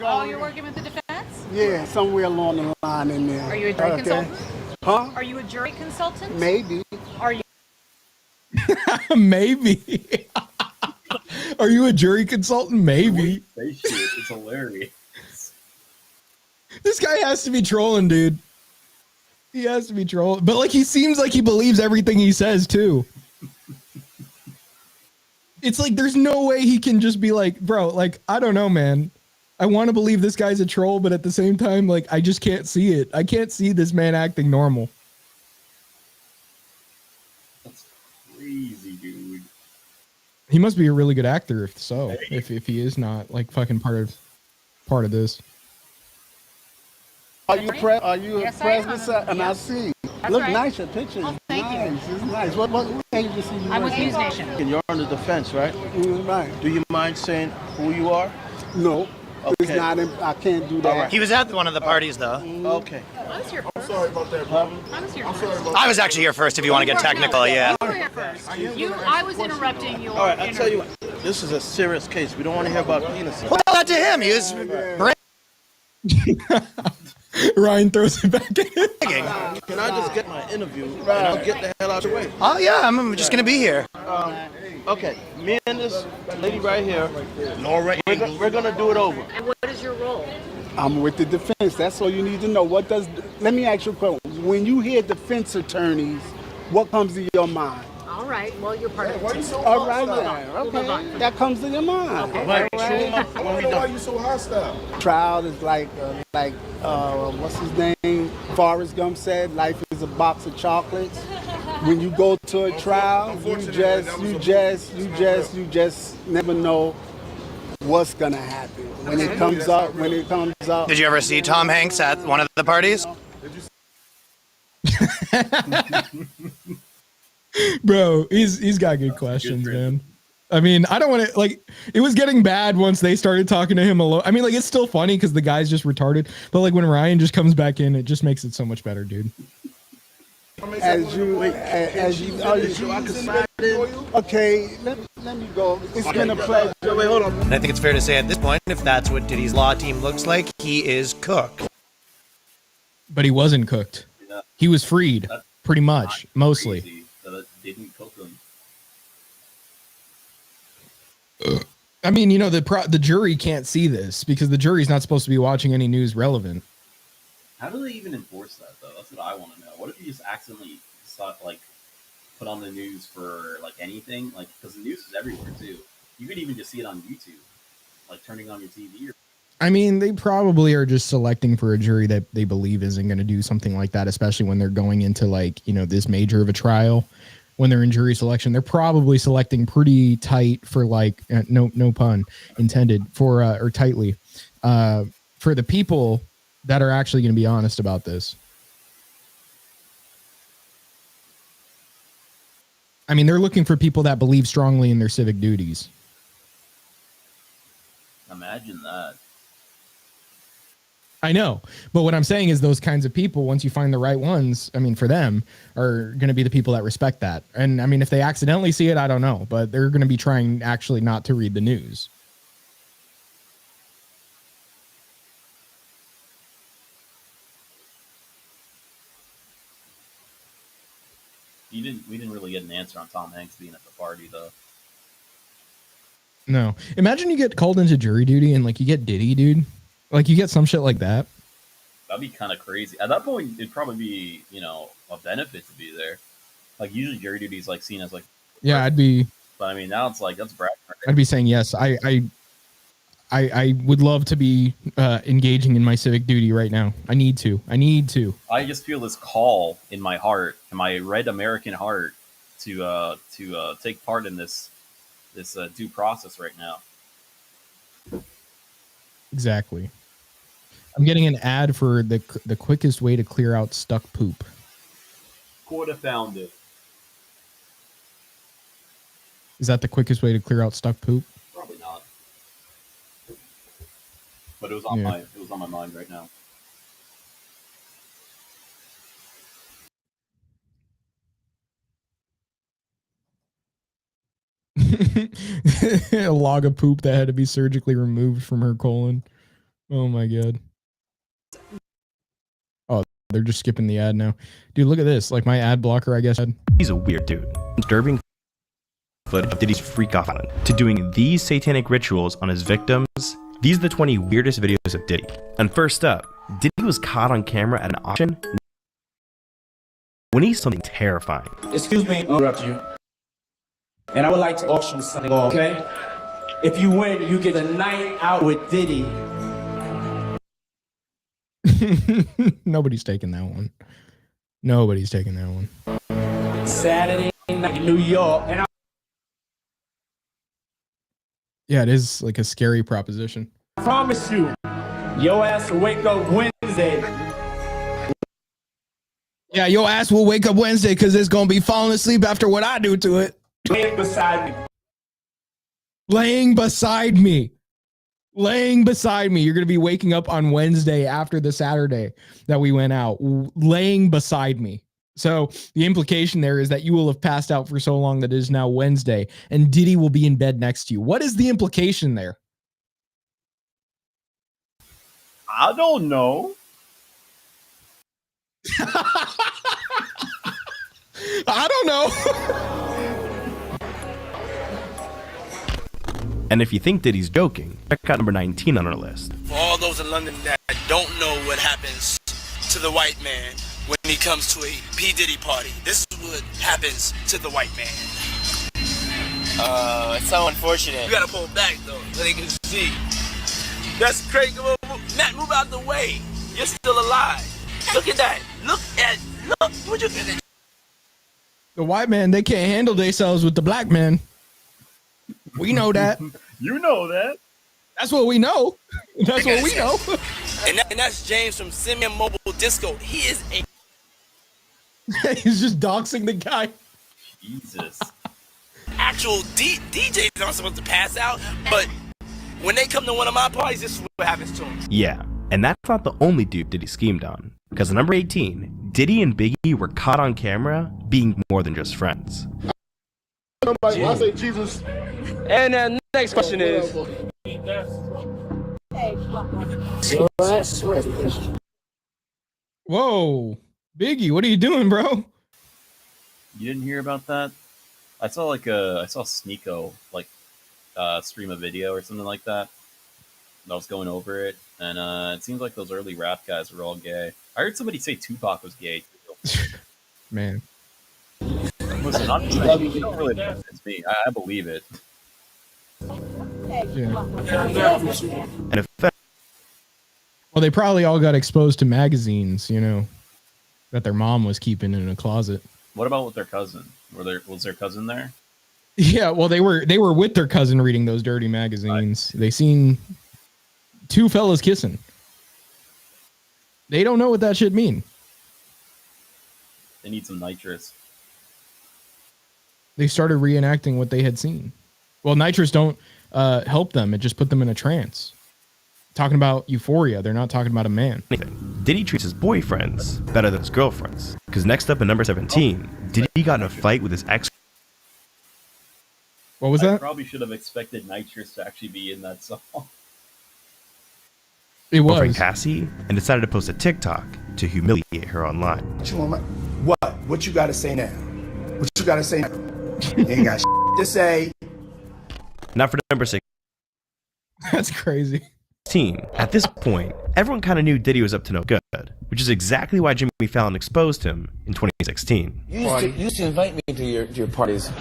Oh, you're working with the defense? Yeah, somewhere along the line in there. Are you a jury consultant? Huh? Are you a jury consultant? Maybe. Are you? Maybe. Are you a jury consultant? Maybe. Say shit. It's hilarious. This guy has to be trolling, dude. He has to be trolling. But like, he seems like he believes everything he says too. It's like there's no way he can just be like, bro, like, I don't know, man. I want to believe this guy's a troll, but at the same time, like, I just can't see it. I can't see this man acting normal. That's crazy, dude. He must be a really good actor, if so. If he is not like fucking part of this. Are you Yes, I am. president? And I see. That's Look right. nice, your picture. Oh, thank you. Nice. It's nice. What agency you I'm with work News for? Nation. And you're on the defense, right? Right. Do you mind saying who you are? No. It's Okay. not. I can't do that. All right. He was at one of the parties, though. Okay. I was here first. Sorry about that, brother. I was here first. I was actually here first if you want to get technical, yeah. You were here first. I was interrupting your All right, I'll tell you interview. what. This is a serious case. We don't want to hear about penises. Well, tell that to him. He was Ryan throws it back in. bragging. Can I just get my interview and I'll get the hell out of the way? Oh, yeah, I'm just going to be here. Okay, me and this lady right here, Laura, we're going to do it over. And what is your role? I'm with the defense. That's all you need to know. Let me ask you a question. When you hear defense attorneys, what comes to your mind? All right. Well, you're part of the team. All right, We'll then. move on. Okay. That comes to your mind. Okay. Right, when we done. Trial is like what's his name? Forrest Gump said, life is a box of chocolates. When you go to a trial, you just never know what's gonna happen when it comes up. Did you ever see Tom Hanks at one of the parties? Bro, he's got good questions, man. I mean, I don't want to, like, it was getting bad once they started talking to him alone. I mean, like, it's still funny because the guy's just retarded, but like when Ryan just comes back in, it just makes it so much better, dude. Okay, let me go. It's been a pleasure. Wait, hold on. And I think it's fair to say at this point, if that's what Diddy's law team looks like, he is cooked. But he wasn't cooked. Yeah. He was freed, That's pretty much, not mostly. crazy that it didn't cook them. I mean, you know, the jury can't see this because the jury's not supposed to be watching any news relevant. How do they even enforce that, though? That's what I want to know. What if you just accidentally like put on the news for like anything? Like, because the news is everywhere too. You could even just see it on YouTube, like turning on your TV. I mean, they probably are just selecting for a jury that they believe isn't going to do something like that, especially when they're going into like, you know, this major of a trial. When they're in jury selection, they're probably selecting pretty tight for like, no pun intended, for or tightly for the people that are actually going to be honest about this. I mean, they're looking for people that believe strongly in their civic duties. Imagine that. I know, but what I'm saying is those kinds of people, once you find the right ones, I mean, for them, are going to be the people that respect that. And I mean, if they accidentally see it, I don't know, but they're going to be trying actually not to read the news. We didn't really get an answer on Tom Hanks being at the party, though. No. Imagine you get called into jury duty and like you get Diddy, dude. Like you get some shit like that. That'd be kind of crazy. At that point, it'd probably be, you know, a benefit to be there. Like usually jury duty is like seen as like, Yeah, I'd be. but I mean now it's like that's bragging. I'd be saying yes. I would love to be engaging in my civic duty right now. I need to. I just feel this call in my heart, in my red American heart, to take part in this due process right now. Exactly. I'm getting an ad for the quickest way to clear out stuck poop. Could have found it. Is that the quickest way to clear out stuck poop? Probably not. But it was on my mind right now. A log of poop that had to be surgically removed from her colon. Oh my god. Oh, they're just skipping the ad now. Dude, look at this. Like my ad blocker, I guess. He's a weird dude. Disturbing footage of Diddy's freak off on to doing these satanic rituals on his victims. These are the 20 weirdest videos of Diddy. And first up, Diddy was caught on camera at an auction when he saw something terrifying. Excuse me, interrupt you. And I would like to auction something off, okay? If you win, you get a night out with Diddy. Nobody's taking that one. Nobody's taking that one. Saturday night in New York. And Yeah, it is like a scary proposition. I promise you, your ass will wake up Wednesday. Yeah, your ass will wake up Wednesday because it's going to be falling asleep after what I do to it. Laying beside me. Laying beside me. Laying beside me. You're going to be waking up on Wednesday after the Saturday that we went out. Laying beside me. So the implication there is that you will have passed out for so long that it is now Wednesday and Diddy will be in bed next to you. What is the implication there? I don't know. I don't know. And if you think Diddy's joking, check out number 19 on our list. For all those in London that don't know what happens to the white man when he comes to a P. Diddy party, this is what happens to the white man. It's so unfortunate. You gotta pull back though, so they can see. That's crazy. Matt, move out the way. You're still alive. Look at that. Look. What you think? The white man, they can't handle themselves with the black man. We know that. You know that. That's what we know. That's what we know. And that's James from Simeon Mobile Disco. He is a... He's just doxing the guy. Jesus. Actual DJs aren't supposed to pass out, but when they come to one of my parties, this is what happens to them. Yeah, and that's not the only dude Diddy schemed on. Because at number 18, Diddy and Biggie were caught on camera being more than just friends. I say Jesus. And the next question is... Whoa. Biggie, what are you doing, bro? You didn't hear about that? I saw Sneeko stream a video or something like that. I was going over it, and it seems like those early rap guys were all gay. I heard somebody say Tupac was gay too. Man. Listen, you don't really convince me. I believe it. Yeah. And Well, they probably all got exposed to magazines, you know, that their mom was keeping in a closet. What about with their cousin? Was their cousin there? Yeah, well, they were with their cousin reading those dirty magazines. They seen two fellas kissing. They don't know what that should mean. They need some nitrous. They started reenacting what they had seen. Well, nitrous don't help them. It just put them in a trance. Talking about euphoria. They're not talking about a man. Diddy treats his boyfriends better than his girlfriends. Because next up at number 17, Diddy got in a fight with his ex. What was I that? probably should have expected nitrous to actually be in that song. It was. Girlfriend Cassie, and decided to post a TikTok to humiliate her online. What you gotta say now? What you gotta say now? You ain't got to say. Not for number 16. That's crazy. At this point, everyone kind of knew Diddy was up to no good, which is exactly why Jimmy Fallon exposed him in 2016. You used to invite me to your parties.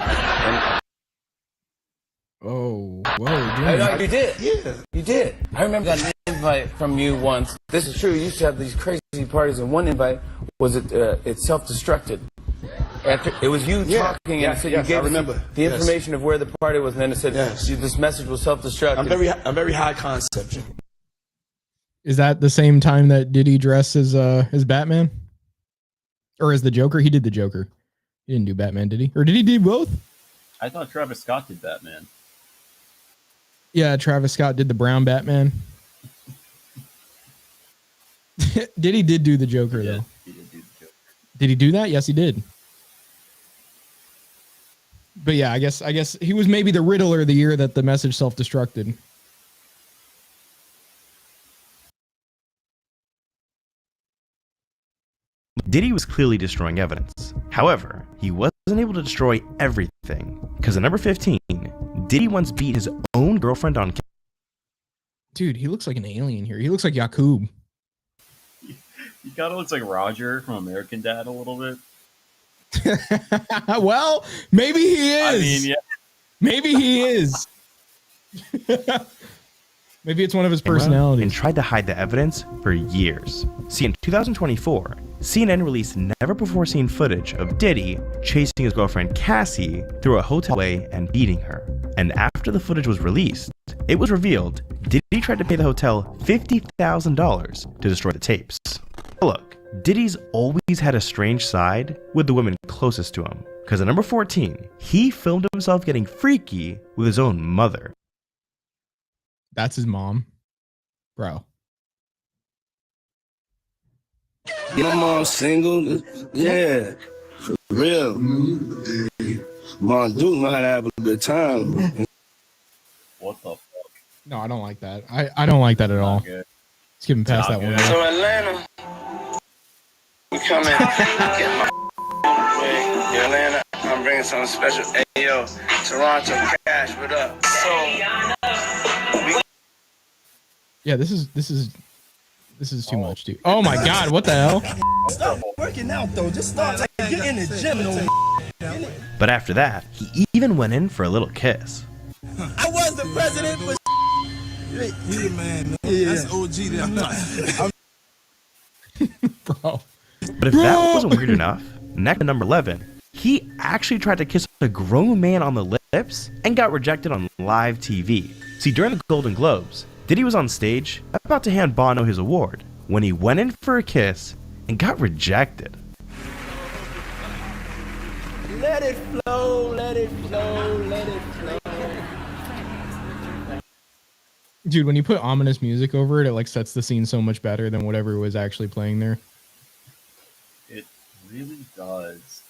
Oh, whoa, Jimmy. No, you did. Yeah, you did. I remember got an invite from you once. This is true. You used to have these crazy parties, and one invite was it self-destructed. After it was you talking, and so you gave the information of where the party was, and then it said this message was self-destruct. I'm very high concept. Is that the same time that Diddy dressed as Batman? Or as the Joker? He did the Joker. He didn't do Batman, did he? Or did he do both? I thought Travis Scott did Batman. Yeah, Travis Scott did the brown Batman. Diddy did do the Joker, though. He did do the Joker. Did he do that? Yes, he did. But yeah, I guess he was maybe the Riddler the year that the message self-destructed. Diddy was clearly destroying evidence. However, he wasn't able to destroy everything. Because at number 15, Diddy once beat his own girlfriend on camera. Dude, he looks like an alien here. He looks like Yakub. He kind of looks like Roger from American Dad a little bit. Well, maybe he is. I mean, yeah. Maybe he is. Maybe it's one of his personalities. And tried to hide the evidence for years. See, in 2024, CNN released never-before-seen footage of Diddy chasing his girlfriend Cassie through a hotel and beating her. And after the footage was released, it was revealed Diddy tried to pay the hotel $50,000 to destroy the tapes. Look, Diddy's always had a strange side with the women closest to him. Because at number 14, he filmed himself getting freaky with his own mother. That's his mom. Bro. My mom's single. Yeah. For real. Mom Duke know how to have a good time. What the fuck? No, I don't like that. I don't like that at all. Let's give him past that one. So Atlanta, we come in, get my way. Atlanta, I'm bringing something special. Hey yo, Toronto Cash, what up? So Yeah, this is too much, dude. Oh my god, what the hell? Stop working out though. Just start get in the gym. But after that, he even went in for a little kiss. I was the president, but you the man. That's OG there. Bro. But if that wasn't weird enough, next at number 11, he actually tried to kiss a grown man on the lips and got rejected on live TV. See, during the Golden Globes, Diddy was on stage about to hand Bono his award when he went in for a kiss and got rejected. Let it flow, let it flow, let it flow. Dude, when you put ominous music over it, it like sets the scene so much better than whatever was actually playing there. It really does.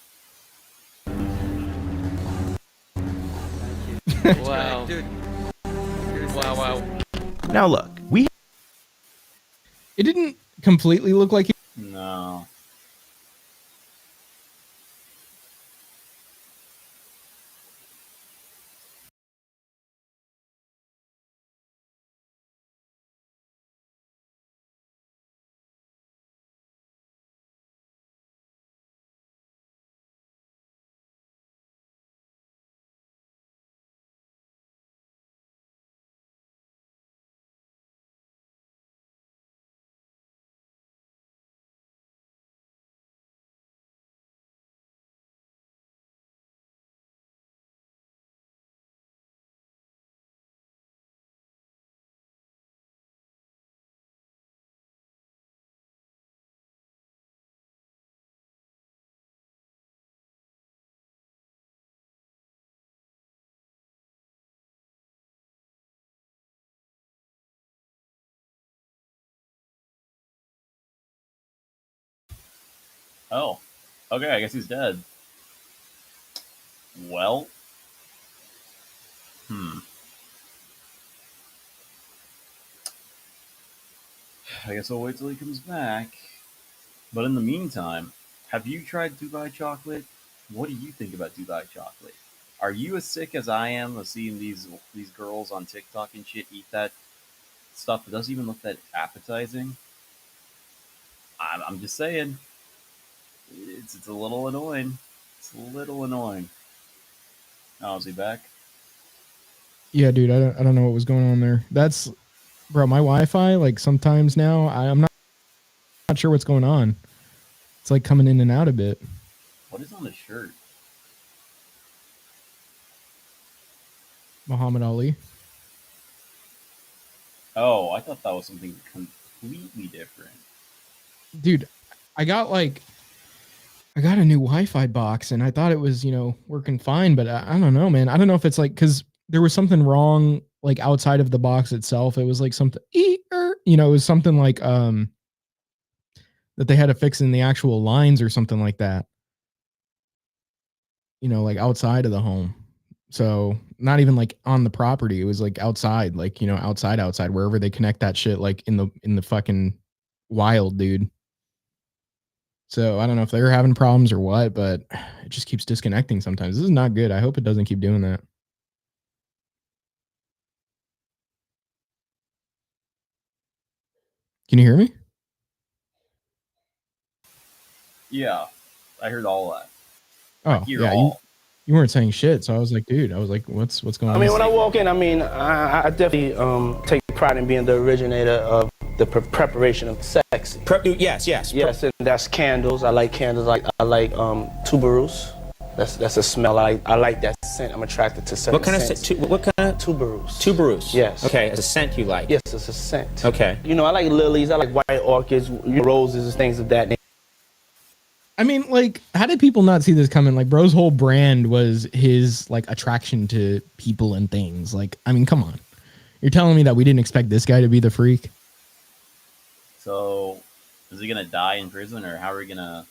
Wow. Dude. Wow. Now look, It didn't completely look like No. Oh, okay. I guess he's dead. Well, I guess I'll wait till he comes back. But in the meantime, have you tried Dubai chocolate? What do you think about Dubai chocolate? Are you as sick as I am of seeing these girls on TikTok and shit eat that stuff that doesn't even look that appetizing? I'm just saying, it's a little annoying. It's a little annoying. Oh, is he back? Yeah, dude, I don't know what was going on there. That's, bro, my Wi-Fi, like sometimes now, I'm not sure what's going on. It's like coming in and out a bit. What is on his shirt? Muhammad Ali. Oh, I thought that was something completely different. Dude, I got a new Wi-Fi box and I thought it was, working fine, but I don't know, man. I don't know if it's like, cause there was something wrong, like outside of the box itself. It was like something, it was something like, that they had to fix in the actual lines or something like that. Like outside of the home. So not even like on the property. It was like outside, like, outside, wherever they connect that shit, like in the fucking wild, dude. So I don't know if they're having problems or what, but it just keeps disconnecting sometimes. This is not good. I hope it doesn't keep doing that. Can you hear me? Yeah, I heard all that. Oh, yeah, you weren't saying shit, so I was like, dude, what's going on? I mean, when I walk in, I definitely take pride in being the originator of the preparation of sexy. Yes. Yes, and that's candles. I like candles. I like tuberose. That's a smell. I like that scent. I'm attracted to certain scents. What kind of tuberose? Tuberose. Yes. Okay, it's a scent you like. Yes, it's a scent. Okay. I like lilies. I like white orchids, roses, things of that nature. I mean, like, how did people not see this coming? Like, bro's whole brand was his, like, attraction to people and things. Like, I mean, come on. You're telling me that we didn't expect this guy to be the freak? So, is he gonna die in prison, or how are we gonna?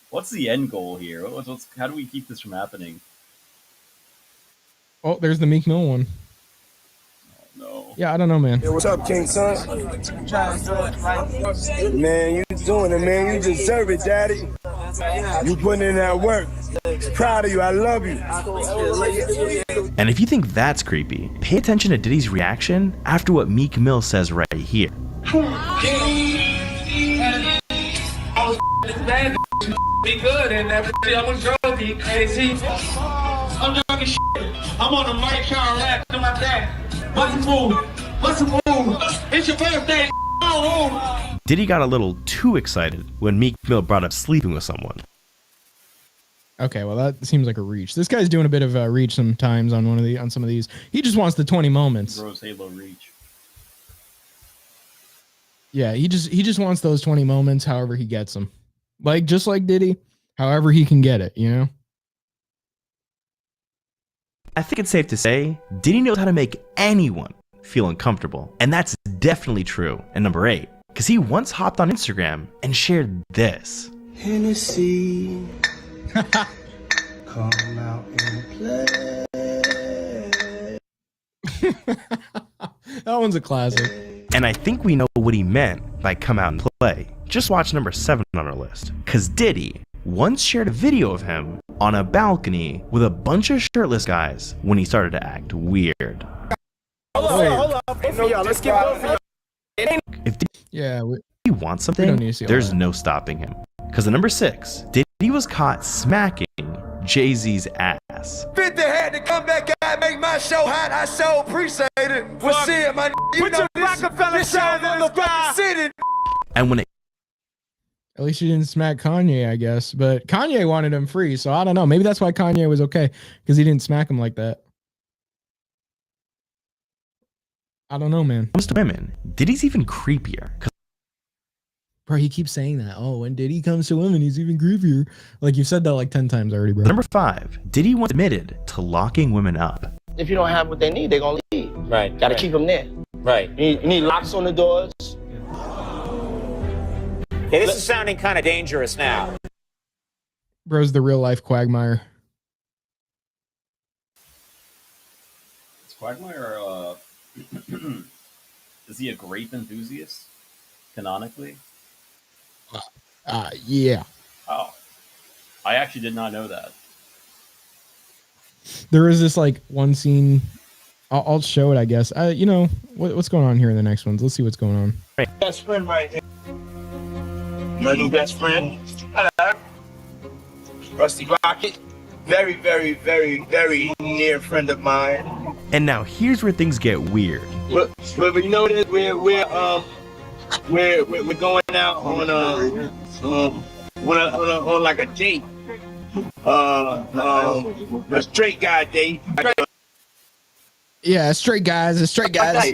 What's the end goal here? How do we keep this from happening? Oh, there's the Meek Mill one. No. Yeah, I don't know, man. Hey, what's up, King Son? Man, you doing it, man. You deserve it, Daddy. You putting in that work. Proud of you. I love you. And if you think that's creepy, pay attention to Diddy's reaction after what Meek Mill says right here. Be good and that I'm gonna go be crazy. I'm drunk as shit. I'm on the mic trying to rap to my dad. What's the move? What's the move? It's your birthday. Diddy got a little too excited when Meek Mill brought up sleeping with someone. Okay, well that seems like a reach. This guy's doing a bit of a reach sometimes on some of these. He just wants the 20 moments. Rose Halo reach. Yeah, he just wants those 20 moments however he gets them. Like, just like Diddy, however he can get it, I think it's safe to say Diddy knows how to make anyone feel uncomfortable. And that's definitely true in number 8. Because he once hopped on Instagram and shared this. Hennessy, come out and play. That one's a classic. And I think we know what he meant by come out and play. Just watch number 7 on our list. Because Diddy once shared a video of him on a balcony with a bunch of shirtless guys when he started to act weird. Hold on. Both of y'all, let's get both of y'all. If he wants something, there's no stopping him. Because at number 6, Diddy was caught smacking Jay-Z's ass. 50 had to come back out, make my show hot. I so appreciate it. We'll see it, man. You know this show motherfucking city. And when it At least he didn't smack Kanye, I guess. But Kanye wanted him free, so I don't know. Maybe that's why Kanye was okay, because he didn't smack him like that. I don't know, man. Comes to women, Diddy's even creepier. Bro, he keeps saying that. Oh, when Diddy comes to women, he's even creepier. Like, you've said that like 10 times already, bro. Number 5, Diddy once admitted to locking women up. If you don't have what they need, they're gonna leave. Right. Gotta keep them there. Right. You need locks on the doors. Yeah, this is sounding kind of dangerous now. Bro's the real life Quagmire. Is Quagmire, is he a grape enthusiast? Canonically? Yeah. Oh. I actually did not know that. There is this like one scene. I'll show it, I guess. You know, what's going on here in the next ones? Let's see what's going on. Best friend right here. My new best friend. Hello. Rusty Rocket. Very, very, very, very near friend of mine. And now here's where things get weird. But you know that we're going out on like a date. A straight guy date. Yeah, straight guys,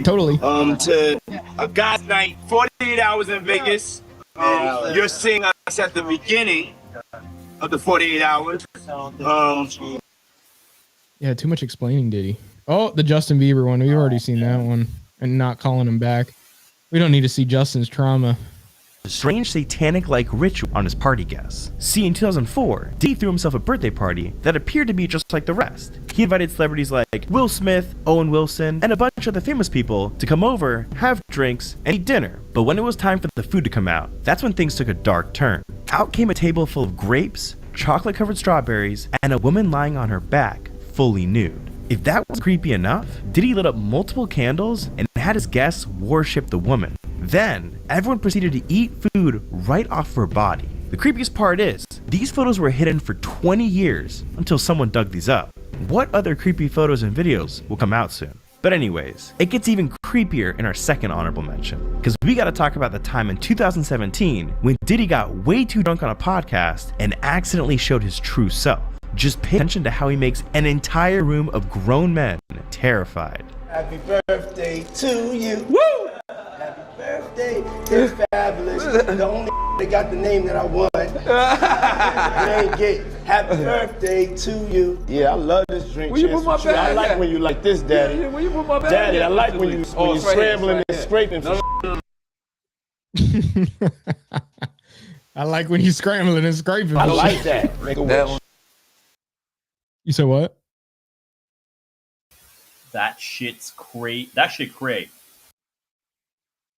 totally. To a guy's night, 48 hours in Vegas. You're seeing us at the beginning of the 48 hours. Yeah, too much explaining, Diddy. Oh, the Justin Bieber one. We've already seen that one, and not calling him back. We don't need to see Justin's trauma. A strange satanic-like ritual on his party guests. See, in 2004, Diddy threw himself a birthday party that appeared to be just like the rest. He invited celebrities like Will Smith, Owen Wilson, and a bunch of other famous people to come over, have drinks, and eat dinner. But when it was time for the food to come out, that's when things took a dark turn. Out came a table full of grapes, chocolate-covered strawberries, and a woman lying on her back, fully nude. If that was creepy enough, Diddy lit up multiple candles and had his guests worship the woman. Then, everyone proceeded to eat food right off her body. The creepiest part is, these photos were hidden for 20 years until someone dug these up. What other creepy photos and videos will come out soon? But anyways, it gets even creepier in our second honorable mention, because we gotta talk about the time in 2017 when Diddy got way too drunk on a podcast and accidentally showed his true self. Just pay attention to how he makes an entire room of grown men terrified. Happy birthday to you. Woo! Happy birthday. It's fabulous. The only that got the name that I want. It ain't get happy birthday to you. Yeah, I love this drink. Will you put my bag I like at? when you like this, Daddy. Yeah, will you put my bag Daddy, at? I like when you scrambling and scraping for I like when you scrambling and scraping. I like that. Make a wish. You said what? That shit's cray. That shit cray.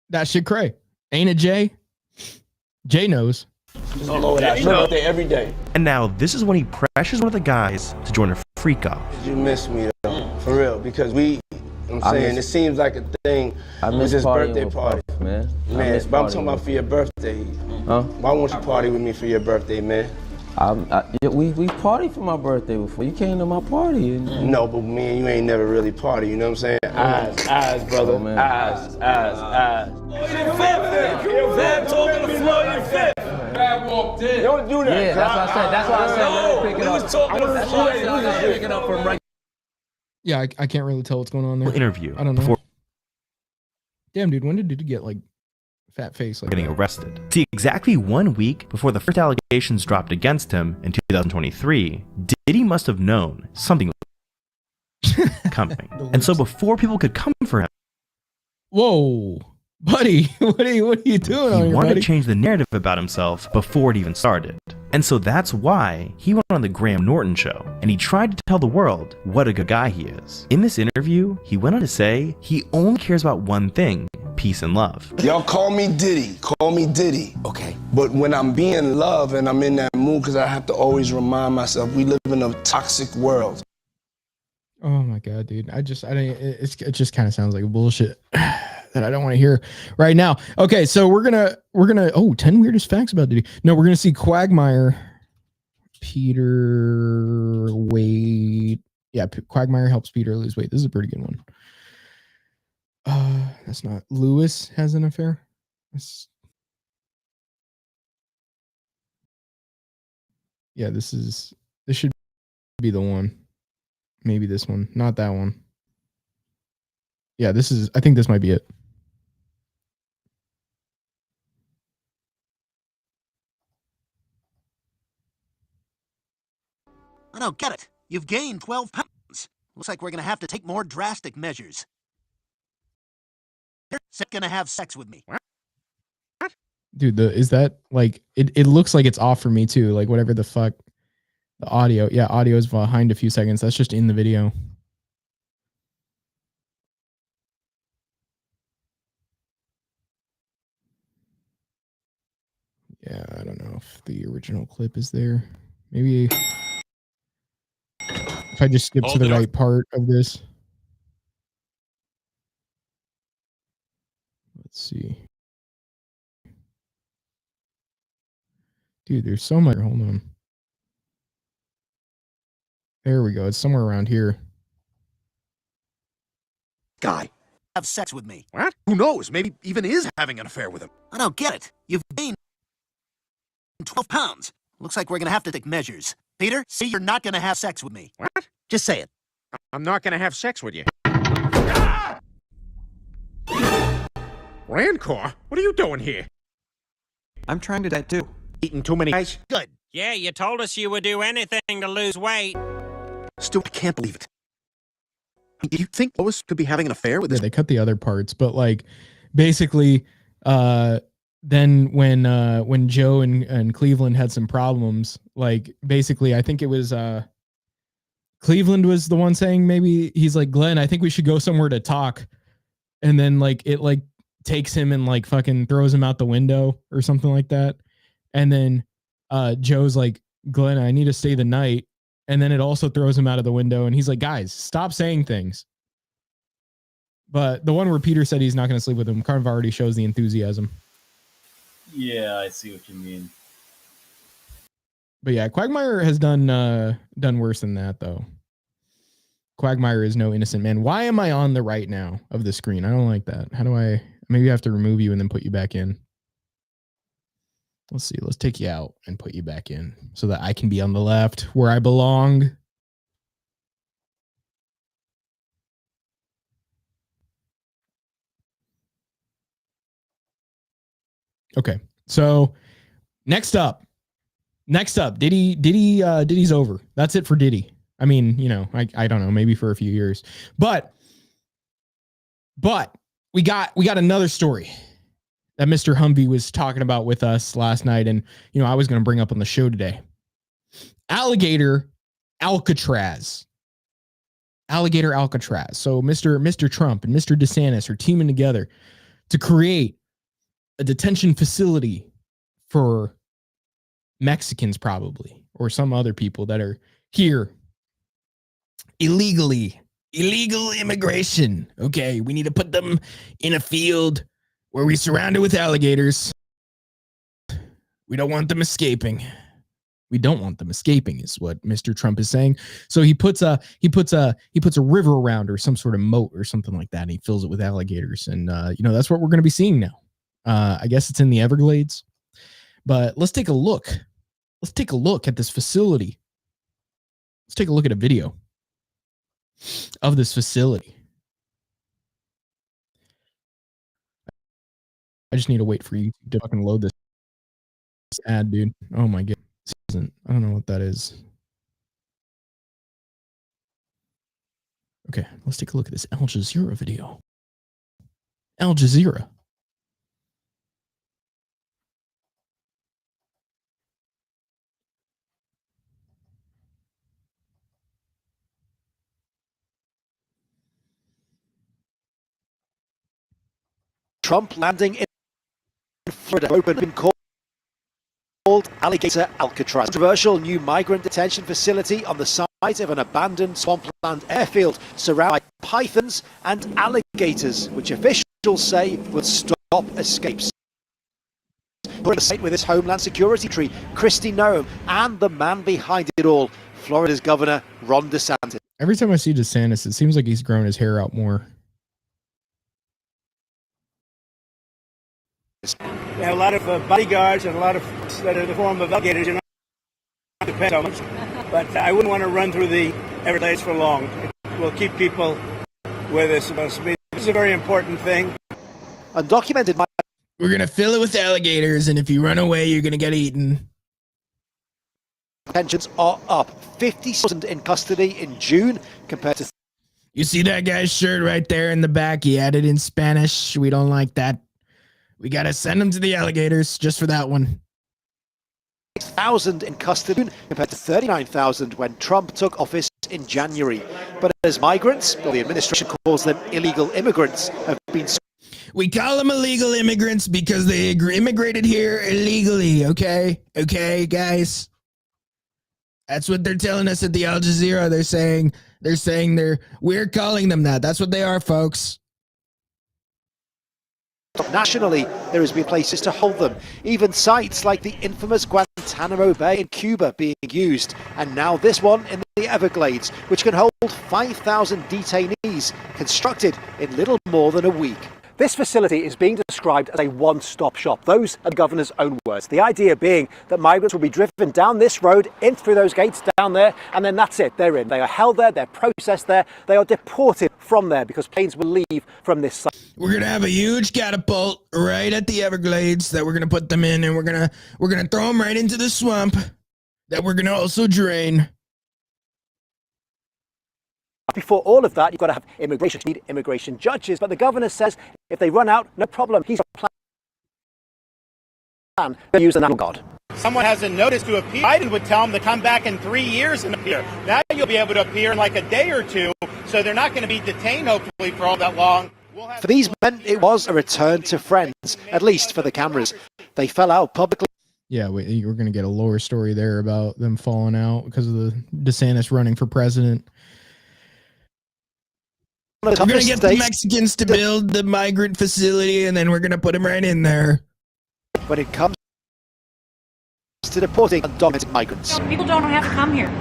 That shit cray. Ain't it, Jay? Jay knows. Birthday every day. And now this is when he pressures one of the guys to join a freak off. You miss me though, for real, because I'm saying it seems like a thing. I miss with this partying birthday with party, Puff, man. Man, but I'm talking about for your birthday. Huh? Why won't you party with me for your birthday, man? We partied for my birthday before. You came to my party. No, but me and you ain't never really party, you know what I'm saying? Eyes, brother. Oh, man. Eyes. Fab talking to Floyd Fab. Fab walked in. Don't do that. Yeah, that's what I said. That's why I said let me pick it up. was talking to That's why I said Floyd. let me pick it up from right. Yeah, I can't really tell what's going on there. Interview I don't know. before Damn, dude, when did you get like fat face like getting that? arrested. See, exactly 1 week before the first allegations dropped against him in 2023, Diddy must have known something was coming. And so before people could come for him, Whoa, buddy, what are you doing on he here, wanted buddy? to change the narrative about himself before it even started. And so that's why he went on the Graham Norton show, and he tried to tell the world what a good guy he is. In this interview, he went on to say he only cares about one thing: peace and love. Y'all call me Diddy. Okay. But when I'm being love and I'm in that mood, because I have to always remind myself we live in a toxic world. Oh my god, dude! It just kind of sounds like bullshit that I don't want to hear right now. Okay, so we're gonna 10 weirdest facts about Diddy. No, we're gonna see Quagmire, Peter Wade. Yeah, Quagmire helps Peter lose weight. This is a pretty good one. That's not Lewis has an affair. This should be the one. Maybe this one, not that one. Yeah, I think this might be it. I don't get it. You've gained 12 pounds. Looks like we're going to have to take more drastic measures. You're going to have sex with me. Dude, is that like it looks like it's off for me too. Like whatever the fuck. The audio. Yeah, audio is behind a few seconds. That's just in the video. Yeah, I don't know if the original clip is there. Maybe if I just skip to the right part of this. Let's see. Dude, there's so much. Hold on. There we go. It's somewhere around here. Guy. Have sex with me. What? Who knows? Maybe even is having an affair with him. I don't get it. You've gained 12 pounds. Looks like we're gonna have to take measures. Peter, say you're not gonna have sex with me. What? Just say it. I'm not gonna have sex with you. Rancor, what are you doing here? I'm trying to diet too. Eating too many ice? Good. Yeah, you told us you would do anything to lose weight. Still, I can't believe it. Do you think Lois could be having an affair with this? Yeah, they cut the other parts, but like basically then when Joe and Cleveland had some problems, like basically I think it was Cleveland was the one saying, maybe he's like, Glenn, I think we should go somewhere to talk. And then like it like takes him and like fucking throws him out the window or something like that. And then Joe's like, Glenn, I need to stay the night. And then it also throws him out of the window. And he's like, guys, stop saying things. But the one where Peter said he's not going to sleep with him, kind of already shows the enthusiasm. Yeah, I see what you mean. But yeah, Quagmire has done worse than that, though. Quagmire is no innocent man. Why am I on the right now of the screen? I don't like that. How do I... Maybe I have to remove you and then put you back in. Let's see. Let's take you out and put you back in so that I can be on the left where I belong. Okay. So next up, Diddy's over. That's it for Diddy. I mean, you know, I don't know, maybe for a few years, but we got another story that Mr. Humvee was talking about with us last night. And, you know, I was going to bring up on the show today. Alligator Alcatraz. Alligator Alcatraz. So Mr. Trump and Mr. DeSantis are teaming together to create a detention facility for Mexicans, probably, or some other people that are here illegally. Illegal immigration. Okay, we need to put them in a field where we surround it with alligators. We don't want them escaping. We don't want them escaping is what Mr. Trump is saying. So he puts a river around or some sort of moat or something like that, and he fills it with alligators. And you know, that's what we're going to be seeing now. I guess it's in the Everglades. But let's take a look. Let's take a look at this facility. Let's take a look at a video of this facility. I just need to wait for you to fucking load this ad, dude. Oh my god. I don't know what that is. Okay, let's take a look at this Al Jazeera video. Al Jazeera. Trump landing in Florida open called Alligator Alcatraz. Controversial new migrant detention facility on the site of an abandoned swampland airfield surrounded by pythons and alligators, which officials say will stop escapes. We're in the state with his Homeland Security tree, Kristi Noem, and the man behind it all, Florida's Governor Ron DeSantis. Every time I see DeSantis, it seems like he's growing his hair out more. We have a lot of bodyguards and a lot of that are the form of alligators. You know, it depends how much. But I wouldn't want to run through the Everglades for long. It will keep people where they're supposed to be. This is a very important thing. Undocumented. We're going to fill it with alligators, and if you run away, you're going to get eaten. Detentions are up 50,000 in custody in June compared to... You see that guy's shirt right there in the back? He had it in Spanish. We don't like that. We got to send them to the alligators just for that one. 6,000 in custody compared to 39,000 when Trump took office in January. But as migrants, or the administration calls them illegal immigrants, have been... We call them illegal immigrants because they immigrated here illegally, okay? Okay, guys? That's what they're telling us at the Al Jazeera. We're calling them that. That's what they are, folks. Nationally, there has been places to hold them, even sites like the infamous Guantanamo Bay in Cuba being used, and now this one in the Everglades, which can hold 5,000 detainees, constructed in little more than a week. This facility is being described as a one-stop shop. Those are the governor's own words. The idea being that migrants will be driven down this road, in through those gates down there, and then that's it. They're in. They are held there. They're processed there. They are deported from there because planes will leave from this site. We're gonna have a huge catapult right at the Everglades that we're gonna put them in, and we're gonna throw them right into the swamp that we're gonna also drain. Before all of that, you've got to have immigration, you need immigration judges, but the governor says if they run out, no problem. He's a plan to use the name of God. Someone has a notice to appear. Biden would tell them to come back in 3 years and appear. Now you'll be able to appear in like a day or two, so they're not going to be detained, hopefully, for all that long. For these men, it was a return to friends, at least for the cameras. They fell out publicly. Yeah, we're going to get a lower story there about them falling out because of the DeSantis running for president. We're going to get the Mexicans to build the migrant facility, and then we're going to put them right in there. When it comes to deporting undocumented migrants. People don't have to come here.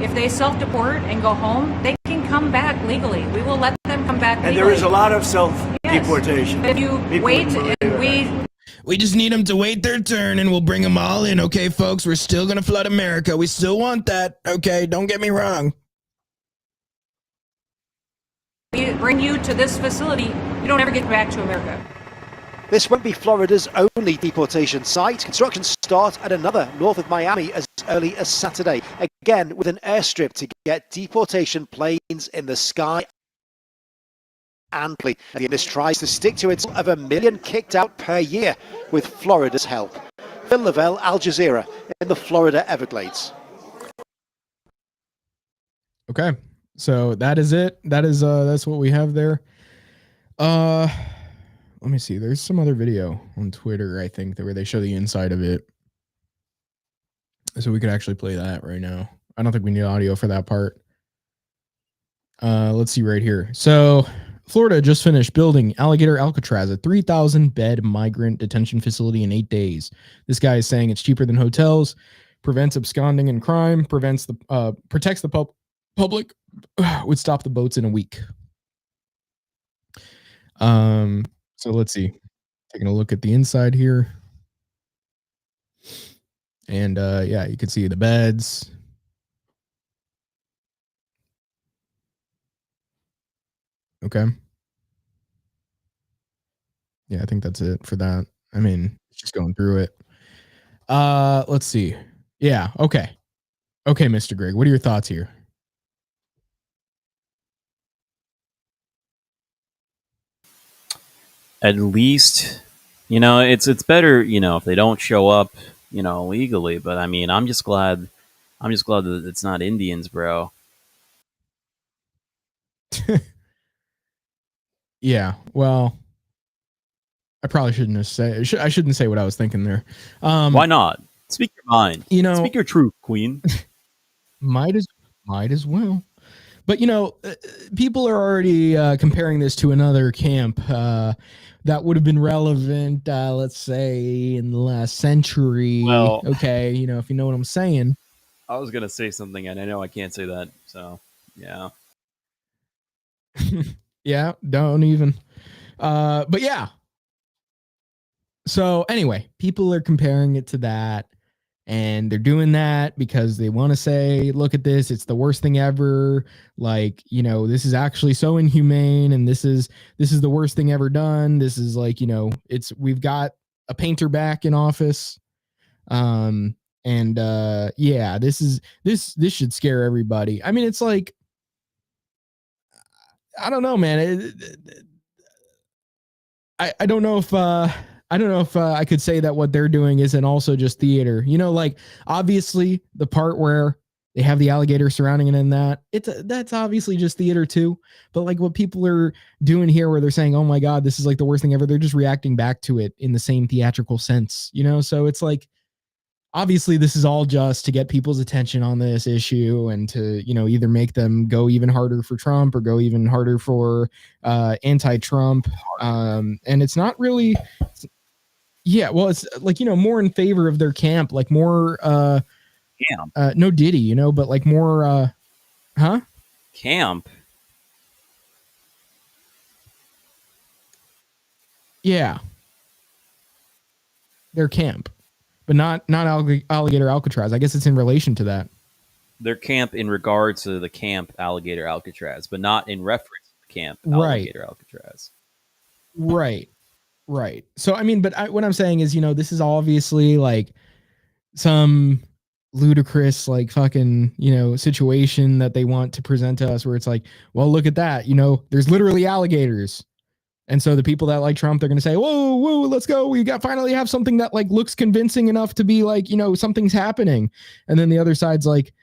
If they self-deport and go home, they can come back legally. We will let them come back legally. And there is a lot of self-deportation. Yes. If you wait and we just need them to wait their turn, and we'll bring them all in, okay, folks? We're still going to flood America. We still want that, okay? Don't get me wrong. we bring you to this facility, you don't ever get back to America. This won't be Florida's only deportation site. Construction starts at another north of Miami as early as Saturday, again with an airstrip to get deportation planes in the sky. And the industry tries to stick to its of 1 million kicked out per year with Florida's help. Phil Lavelle, Al Jazeera, in the Florida Everglades. Okay, so that is it. That's what we have there. Let me see. There's some other video on Twitter, I think, where they show the inside of it. So we could actually play that right now. I don't think we need audio for that part. Let's see right here. So Florida just finished building Alligator Alcatraz, a 3,000 bed migrant detention facility in 8 days. This guy is saying it's cheaper than hotels, prevents absconding and crime, protects the public, would stop the boats in a week. So let's see, taking a look at the inside here. And yeah, you can see the beds. Okay. Yeah, I think that's it for that. I mean, just going through it. Let's see. Yeah, okay. Okay, Mr. Greg, what are your thoughts here? At least, it's better, if they don't show up, legally. But I mean, I'm just glad that it's not Indians, bro. Yeah, well, I probably shouldn't have said. I shouldn't say what I was thinking there. Why not? Speak your mind. Speak your truth, Queen. might as well. But people are already comparing this to another camp that would have been relevant, let's say, in the last century. Well, okay, if you know what I'm saying. I was gonna say something, and I know I can't say that. So, yeah. Yeah, don't even. But yeah. So anyway, people are comparing it to that, and they're doing that because they want to say, look at this, it's the worst thing ever. Like, this is actually so inhumane, and this is the worst thing ever done. This is like, we've got a painter back in office. Yeah, this should scare everybody. I mean, it's like, I don't know, man. I don't know if I I don't know if I could say that what they're doing isn't also just theater. You know, like obviously the part where they have the alligator surrounding it and that's obviously just theater too. But like what people are doing here where they're saying, oh my God, this is like the worst thing ever. They're just reacting back to it in the same theatrical sense, you know? So it's like, obviously this is all just to get people's attention on this issue and to, you know, either make them go even harder for Trump or go even harder for anti-Trump. And it's not really, yeah, well, it's like, you know, more in favor of their camp, like more no Diddy, you know, but like more camp. Yeah. Their camp. But not Alligator Alcatraz. I guess it's in relation to that. Their camp in regards to the camp Alligator Alcatraz, but not in reference to the camp Alligator Alcatraz. Right. Right. So, I mean, but what I'm saying is, you know, this is obviously like some ludicrous, like fucking, you know, situation that they want to present to us where it's like, well, look at that. You know, there's literally alligators. And so the people that like Trump, they're going to say, whoa, let's go. We finally have something that like looks convincing enough to be like, you know, something's happening. And then the other side's like,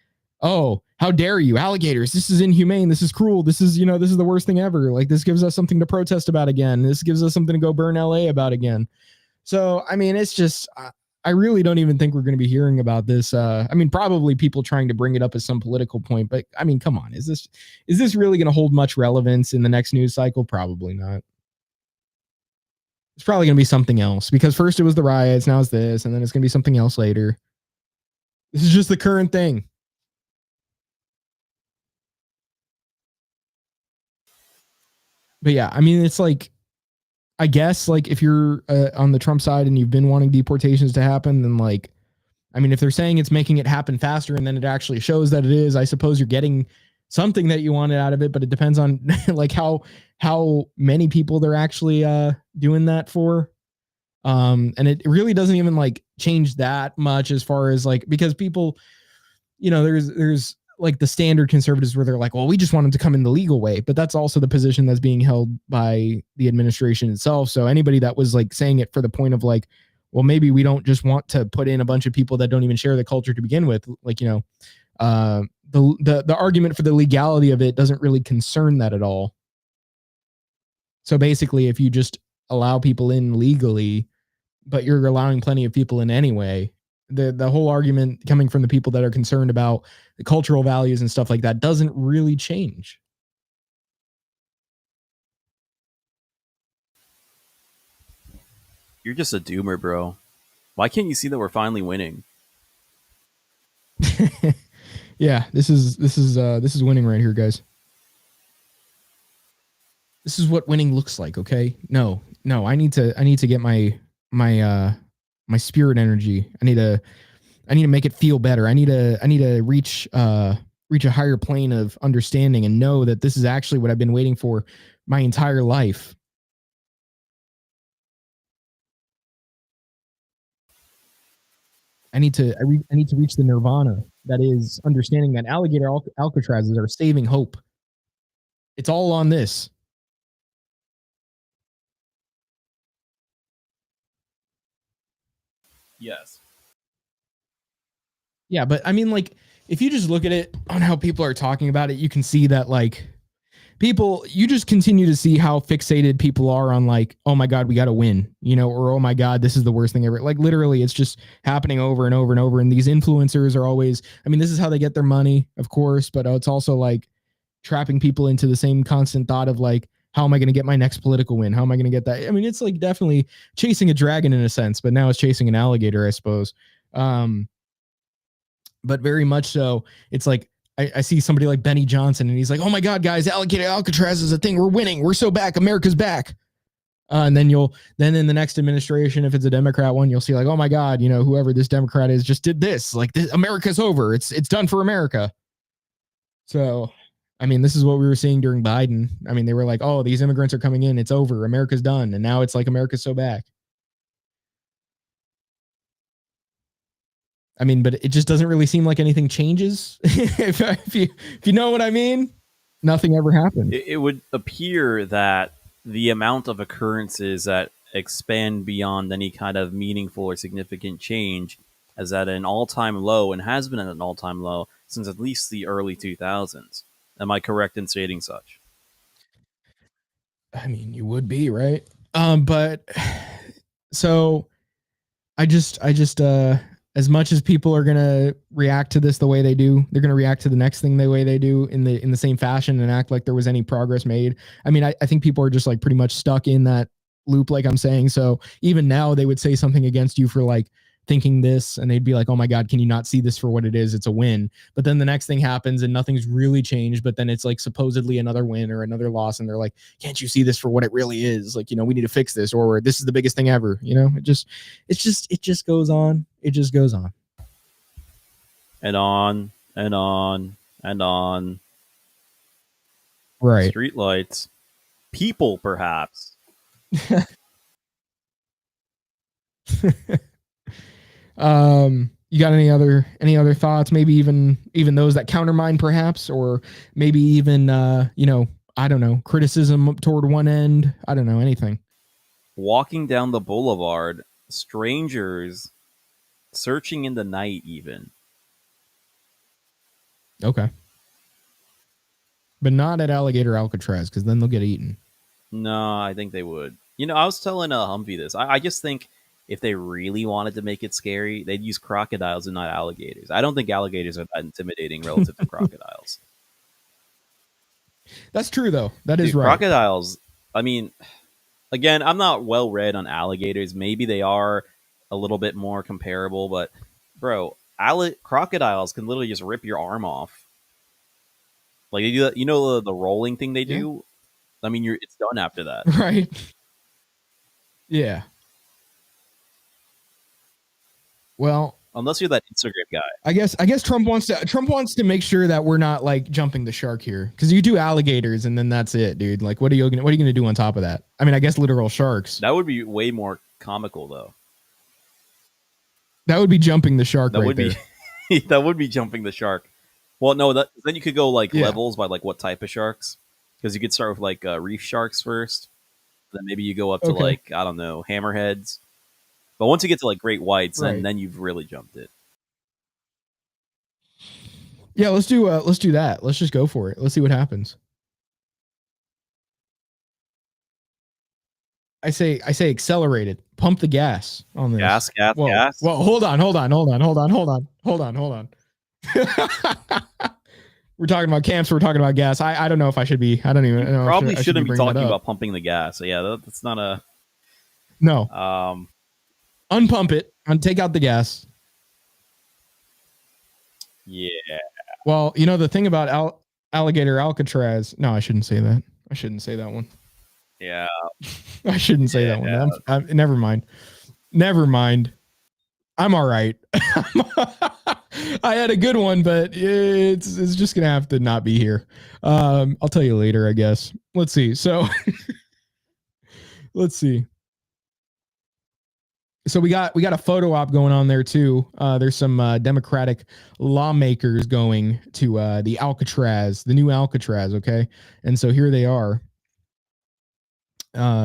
oh, how dare you? Alligators. This is inhumane. This is cruel. This is, you know, this is the worst thing ever. Like this gives us something to protest about again. This gives us something to go burn LA about again. So, I mean, it's just, I really don't even think we're going to be hearing about this. I mean, probably people trying to bring it up as some political point, but I mean, come on, is this really going to hold much relevance in the next news cycle? Probably not. It's probably going to be something else because first it was the riots, now it's this, and then it's going to be something else later. This is just the current thing. But yeah, I mean, it's like, I guess like if you're on the Trump side and you've been wanting deportations to happen, then like, I mean, if they're saying it's making it happen faster and then it actually shows that it is, I suppose you're getting something that you wanted out of it, but it depends on like how many people they're actually doing that for. And it really doesn't even like change that much as far as like, because people, you know, there's like the standard conservatives where they're like, well, we just want them to come in the legal way, but that's also the position that's being held by the administration itself. So anybody that was like saying it for the point of like, well, maybe we don't just want to put in a bunch of people that don't even share the culture to begin with. Like, you know, the argument for the legality of it doesn't really concern that at all. So basically, if you just allow people in legally, but you're allowing plenty of people in anyway, the whole argument coming from the people that are concerned about the cultural values and stuff like that doesn't really change. You're just a doomer, bro. Why can't you see that we're finally winning? Yeah, this is winning right here, guys. This is what winning looks like, okay? No, I need to get my spirit energy. I need to make it feel better. I need to reach a higher plane of understanding and know that this is actually what I've been waiting for my entire life. I need to reach the nirvana that is understanding that alligator Alcatrazes are saving hope. It's all on this. Yes. Yeah, but I mean, like, if you just look at it on how people are talking about it, you can see that, like, people, you just continue to see how fixated people are on, like, oh my God, we got to win, you know, or oh my God, this is the worst thing ever. Like, literally, it's just happening over and over and over. And these influencers are always, I mean, this is how they get their money, of course, but it's also like trapping people into the same constant thought of, like, how am I going to get my next political win? How am I going to get that? I mean, it's like definitely chasing a dragon in a sense, but now it's chasing an alligator, I suppose. But very much so, it's like I see somebody like Benny Johnson, and he's like, "Oh my God, guys, Alligator Alcatraz is a thing. We're winning. We're so back. America's back." And then in the next administration, if it's a Democrat one, you'll see like, "Oh my God, you know, whoever this Democrat is just did this. Like, America's over. It's done for America." So, I mean, this is what we were seeing during Biden. I mean, they were like, "Oh, these immigrants are coming in. It's over. America's done." And now it's like America's so back. I mean, but it just doesn't really seem like anything changes. if you know what I mean, nothing ever happened. It would appear that the amount of occurrences that expand beyond any kind of meaningful or significant change is at an all-time low and has been at an all-time low since at least the early 2000s. Am I correct in stating such? I mean, you would be, right? But so I just as much as people are gonna react to this the way they do, they're gonna react to the next thing the way they do in the same fashion and act like there was any progress made. I mean, I think people are just like pretty much stuck in that loop, like I'm saying. So even now they would say something against you for like thinking this, and they'd be like, oh my God, can you not see this for what it is? It's a win. But then the next thing happens and nothing's really changed, but then it's like supposedly another win or another loss, and they're like, can't you see this for what it really is? Like, we need to fix this, or this is the biggest thing ever. It just goes on. It just goes on. And on and on and on. Right. Streetlights. People, perhaps. You got any other thoughts? Maybe even those that counter mine, perhaps, or maybe even I don't know, criticism toward one end. I don't know, anything. Walking down the boulevard, strangers searching in the night, even. Okay. But not at Alligator Alcatraz, because then they'll get eaten. No, I think they would. I was telling Humvee this. I just think if they really wanted to make it scary, they'd use crocodiles and not alligators. I don't think alligators are that intimidating relative to crocodiles. That's true, though. That is Dude, right. Crocodiles, I mean, again, I'm not well read on alligators. Maybe they are a little bit more comparable, but bro, crocodiles can literally just rip your arm off. Like they do that, the rolling thing they do. I mean, it's done after that, right? Yeah. Well, unless you're that Instagram guy. I guess Trump wants to make sure that we're not like jumping the shark here, because you do alligators and then that's it, dude. Like, what are you gonna do on top of that? I mean, I guess literal sharks. That would be way more comical, though. That would be jumping the shark. That would be that would be jumping the shark. Well, no, then you could go like levels by like what type of sharks, because you could start with like reef sharks first, then maybe you go up to like, I don't know, hammerheads. But once you get to like great whites, then you've really jumped it. Yeah, let's do that. Let's just go for it. Let's see what happens. I say accelerated. Pump the gas on this. Gas. Well, hold on. We're talking about camps. We're talking about gas. I don't know if I should be. I don't even know. Probably shouldn't be talking about pumping the gas. So yeah, that's not a. No. Unpump it and take out the gas. Yeah. Well, the thing about Alligator Alcatraz. No, I shouldn't say that. I shouldn't say that one. Yeah. I shouldn't say that one. I'm never mind. Never mind. I'm all right. I had a good one, but it's just gonna have to not be here. I'll tell you later, I guess. Let's see. So let's see. So we got a photo op going on there too. There's some Democratic lawmakers going to the Alcatraz, the new Alcatraz. Okay, and so here they are.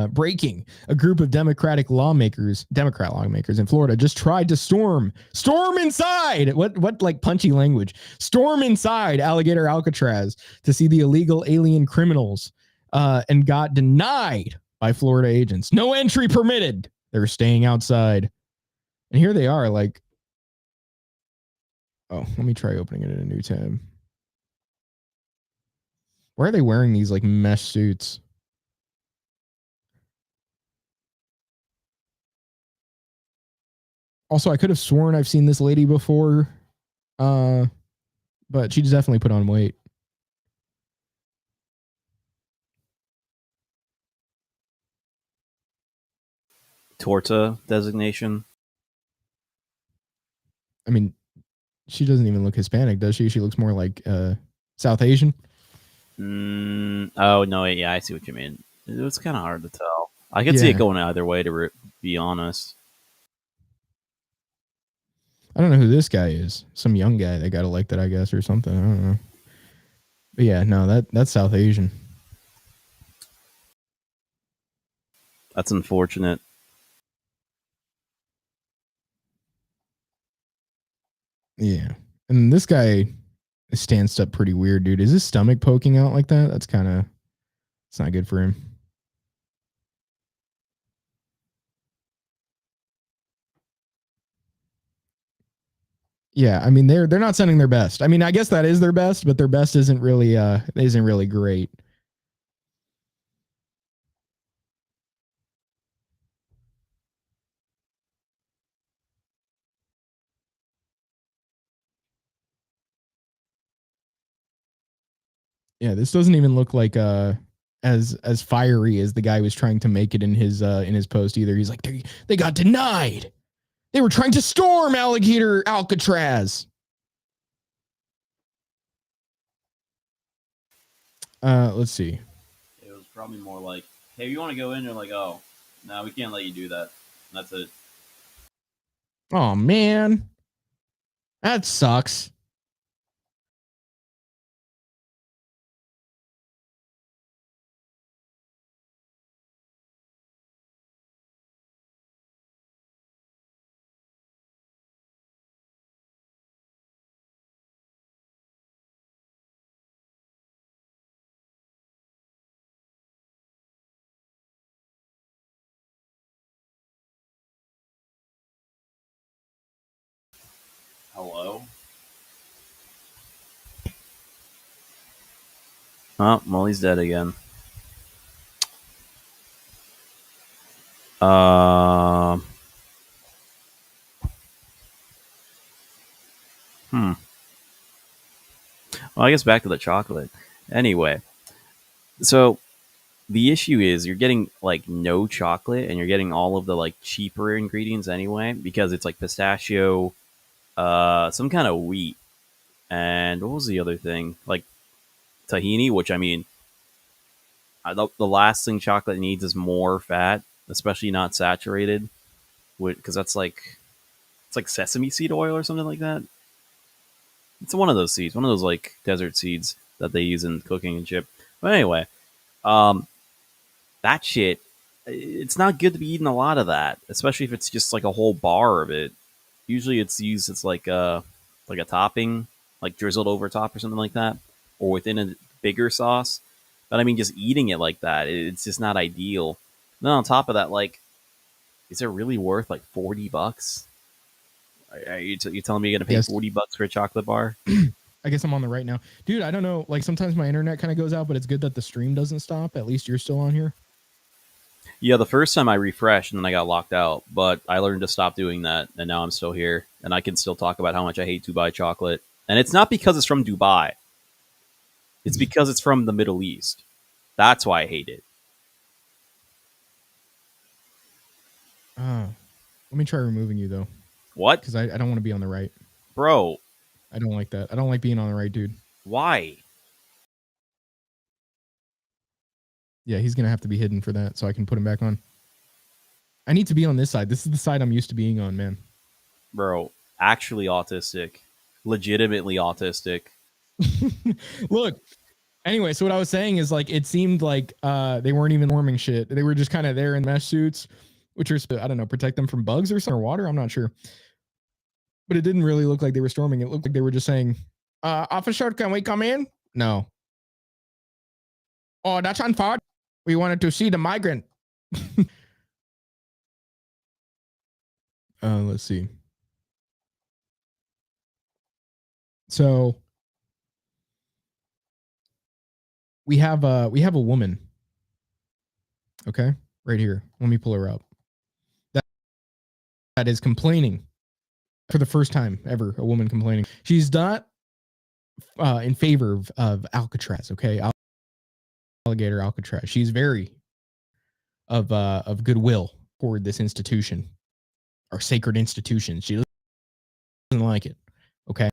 Breaking: a group of Democrat lawmakers in Florida just tried to storm inside. What like punchy language? Storm inside Alligator Alcatraz to see the illegal alien criminals, and got denied by Florida agents. No entry permitted. They were staying outside. And here they are, like, oh, let me try opening it in a new tab. Why are they wearing these like mesh suits? Also, I could have sworn I've seen this lady before, but she's definitely put on weight. Torta designation. I mean, she doesn't even look Hispanic, does she? She looks more like South Asian. Oh, no, yeah, I see what you mean. It was kind of hard to tell. I could see it going either way, to be honest. I don't know who this guy is. Some young guy that got elected, I guess, or something. I don't know. But yeah, no, that's South Asian. That's unfortunate. Yeah. And this guy stands up pretty weird, dude. Is his stomach poking out like that? That's kind of, it's not good for him. Yeah, I mean they're not sending their best. I mean, I guess that is their best, but their best isn't really great. Yeah, this doesn't even look like as fiery as the guy was trying to make it in his post either. He's like they got denied. They were trying to storm Alligator Alcatraz. Let's see. It was probably more like, hey, you want to go in? You're like, oh, no, we can't let you do that. And that's it. Oh man. That sucks. Hello? Oh, well, he's dead again. Well, I guess back to the chocolate. Anyway, so the issue is you're getting like no chocolate and you're getting all of the like cheaper ingredients anyway because it's like pistachio, some kind of wheat, and what was the other thing? Like tahini, which I mean, the last thing chocolate needs is more fat, especially not saturated, because that's like it's like sesame seed oil or something like that. It's one of those seeds, one of those like desert seeds that they use in cooking and chip. But anyway, um, that shit, it's not good to be eating a lot of that, especially if it's just like a whole bar of it. Usually, it's used as like a topping, like drizzled over top or something like that, or within a bigger sauce. But I mean, just eating it like that, it's just not ideal. And then on top of that, like, is it really worth like $40? Are you telling me you're gonna pay Yes. $40 for a chocolate bar? I guess I'm on the right now. Dude, I don't know. Like sometimes my internet kind of goes out, but it's good that the stream doesn't stop. At least you're still on here. Yeah, the first time I refreshed and then I got locked out, but I learned to stop doing that, and now I'm still here, and I can still talk about how much I hate Dubai chocolate. And it's not because it's from Dubai; it's because it's from the Middle East. That's why I hate it. Let me try removing you though. What? Because I don't want to be on the right. Bro. I don't like that. I don't like being on the right, dude. Why? Yeah, he's gonna have to be hidden for that, so I can put him back on. I need to be on this side. This is the side I'm used to being on, man. Bro, actually autistic. Legitimately autistic. Look. Anyway, so what I was saying is like it seemed like they weren't even warming shit. They were just kind of there in mesh suits, which are I don't know, protect them from bugs or something or water. I'm not sure. But it didn't really look like they were storming. It looked like they were just saying, officer, can we come in? No. Oh, that's unfortunate. We wanted to see the migrant. Let's see. So we have a woman. Okay, right here. Let me pull her up. That is complaining for the first time ever. A woman complaining. She's not in favor of Alcatraz. Okay, Alligator Alcatraz. She's very of goodwill toward this institution, our sacred institution. She doesn't like it. Okay,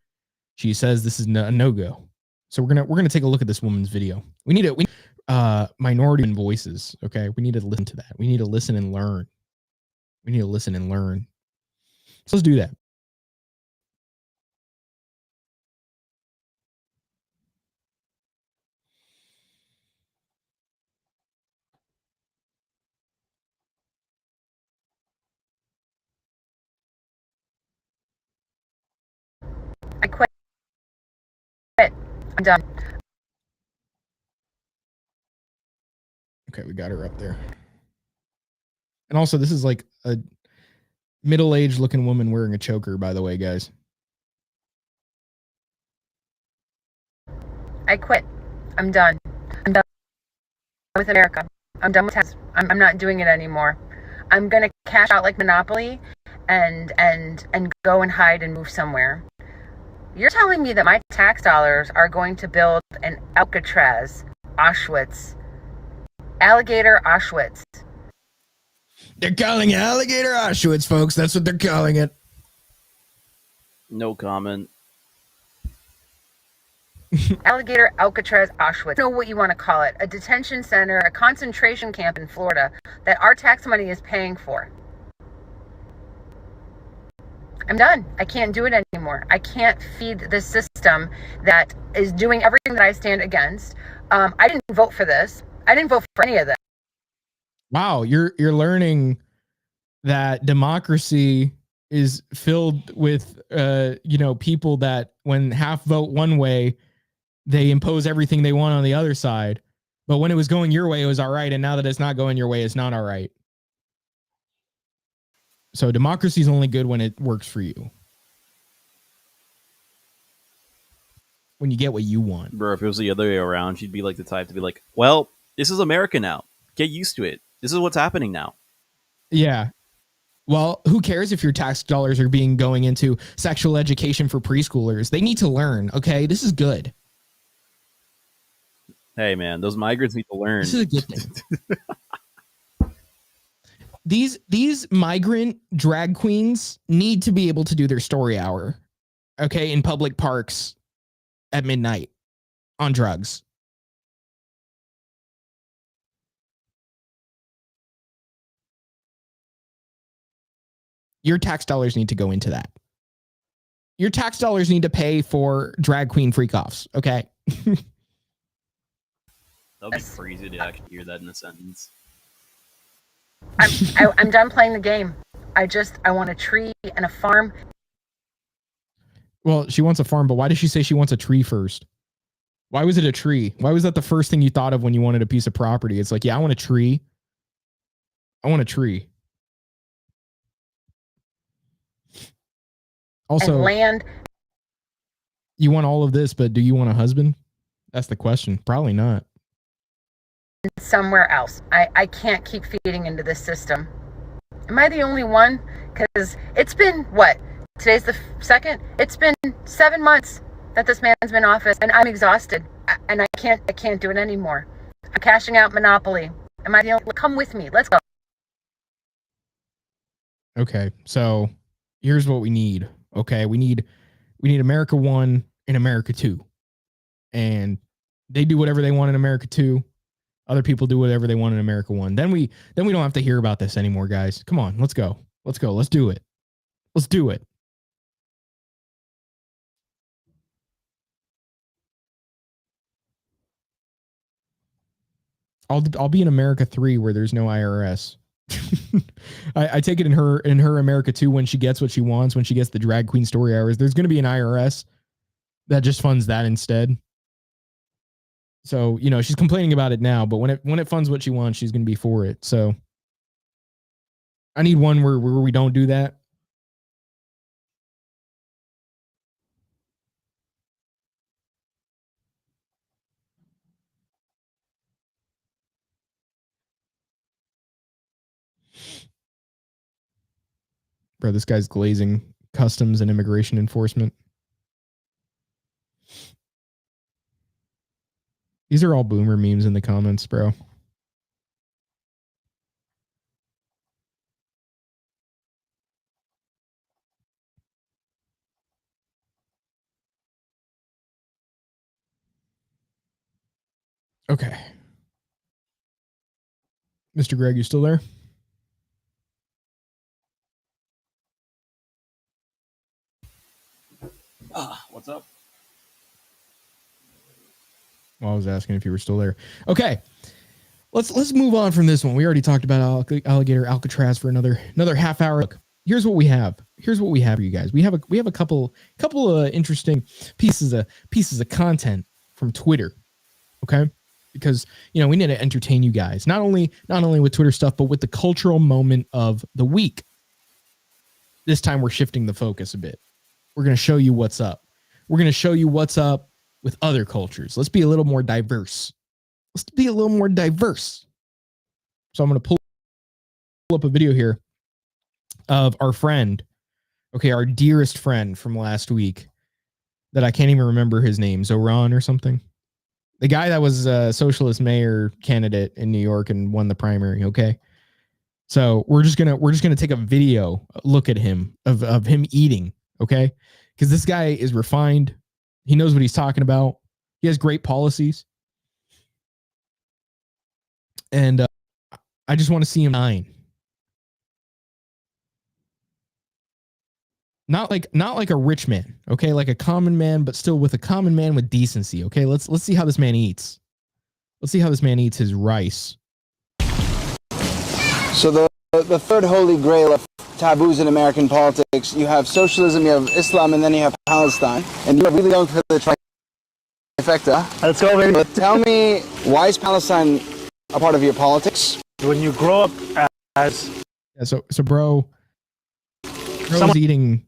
she says this is a no go. So we're gonna take a look at this woman's video. We need minority voices. Okay, we need to listen to that. We need to listen and learn. We need to listen and learn. So let's do that. I'm done. Okay, we got her up there. And also, this is like a middle-aged looking woman wearing a choker, by the way, guys. I quit. I'm done. I'm done with America. I'm done with tax. I'm not doing it anymore. I'm gonna cash out like Monopoly and go and hide and move somewhere. You're telling me that my tax dollars are going to build an Alcatraz, Auschwitz, Alligator Auschwitz. They're calling it Alligator Auschwitz, folks. That's what they're calling it. No comment. Alligator, Alcatraz, Auschwitz. Know what you want to call it. A detention center, a concentration camp in Florida that our tax money is paying for. I'm done. I can't do it anymore. I can't feed the system that is doing everything that I stand against. I didn't vote for this. I didn't vote for any of this. Wow, you're learning that democracy is filled with people that when half vote one way, they impose everything they want on the other side. But when it was going your way, it was all right. And now that it's not going your way, it's not all right. So democracy is only good when it works for you. When you get what you want. Bro, if it was the other way around, she'd be like the type to be like, well, this is America now. Get used to it. This is what's happening now. Yeah. Well, who cares if your tax dollars are being going into sexual education for preschoolers? They need to learn, okay? This is good. Hey, man, those migrants need to learn. This is a good thing. These migrant drag queens need to be able to do their story hour, okay, in public parks at midnight on drugs. Your tax dollars need to go into that. Your tax dollars need to pay for drag queen freak-offs, okay? That'd be crazy to actually hear that in a sentence. I'm done playing the game. I want a tree and a farm. Well, she wants a farm, but why did she say she wants a tree first? Why was it a tree? Why was that the first thing you thought of when you wanted a piece of property? It's like, yeah, I want a tree. I want a tree. Also, and land. You want all of this, but do you want a husband? That's the question. Probably not. Somewhere else. I can't keep feeding into this system. Am I the only one? Because it's been, what? Today's the 2nd? It's been 7 months that this man's been in office, and I'm exhausted. And I can't do it anymore. I'm cashing out Monopoly. Am I the only? Come with me. Let's go. Okay, so here's what we need. Okay, we need America 1 and America 2. And they do whatever they want in America 2. Other people do whatever they want in America 1. Then we don't have to hear about this anymore, guys. Come on, let's go. Let's go. Let's do it. Let's do it. I'll be in America 3 where there's no IRS. I take it in her America 2 when she gets what she wants, when she gets the drag queen story hours, there's going to be an IRS that just funds that instead. So, she's complaining about it now, but when it funds what she wants, she's going to be for it. So I need one where we don't do that. Bro, this guy's glazing customs and immigration enforcement. These are all boomer memes in the comments, bro. Okay. Mr. Greg, you still there? What's up? Well, I was asking if you were still there. Okay. Let's move on from this one. We already talked about Alligator Alcatraz for another half hour. Look, here's what we have. Here's what we have for you guys. We have a couple of interesting pieces of content from Twitter. Okay. Because, we need to entertain you guys, not only with Twitter stuff, but with the cultural moment of the week. This time we're shifting the focus a bit. We're going to show you what's up. We're going to show you what's up with other cultures. Let's be a little more diverse. So I'm going to pull up a video here of our friend, our dearest friend from last week that I can't even remember his name, Zoran or something. The guy that was a socialist mayor candidate in New York and won the primary. Okay. So we're just gonna take a video look at him of him eating. Okay. Because this guy is refined. He knows what he's talking about. He has great policies. And I just want to see him shine. Not like a rich man, okay? Like a common man, but still with a common man with decency, okay? Let's see how this man eats. Let's see how this man eats his rice. So the third holy grail of taboos in American politics, you have socialism, you have Islam, and then you have Palestine. And you're really going for the trifecta. Let's go, baby. Tell me, why is Palestine a part of your politics? When you grow up as... Yeah, so bro's eating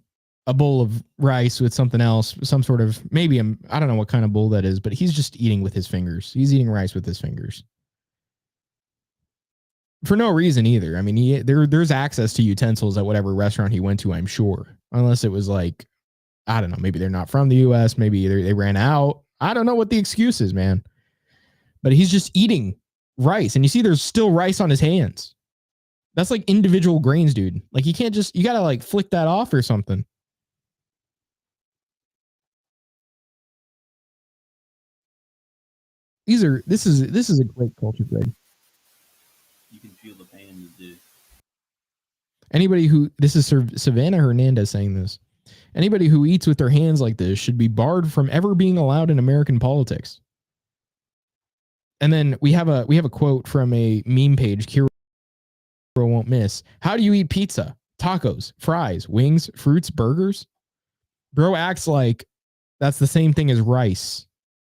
a bowl of rice with something else, some sort of, maybe, I don't know what kind of bowl that is, but he's just eating with his fingers. He's eating rice with his fingers. For no reason either. I mean, there's access to utensils at whatever restaurant he went to, I'm sure. Unless it was like, I don't know, maybe they're not from the US, maybe they ran out. I don't know what the excuse is, man. But he's just eating rice, and you see there's still rice on his hands. That's like individual grains, dude. Like you gotta like flick that off or something. This is a great culture, Greg. You can feel the pain in the dude. Anybody this is Savannah Hernandez saying this. Anybody who eats with their hands like this should be barred from ever being allowed in American politics. And then we have a quote from a meme page, Kira won't miss. How do you eat pizza, tacos, fries, wings, fruits, burgers? Bro acts like that's the same thing as rice.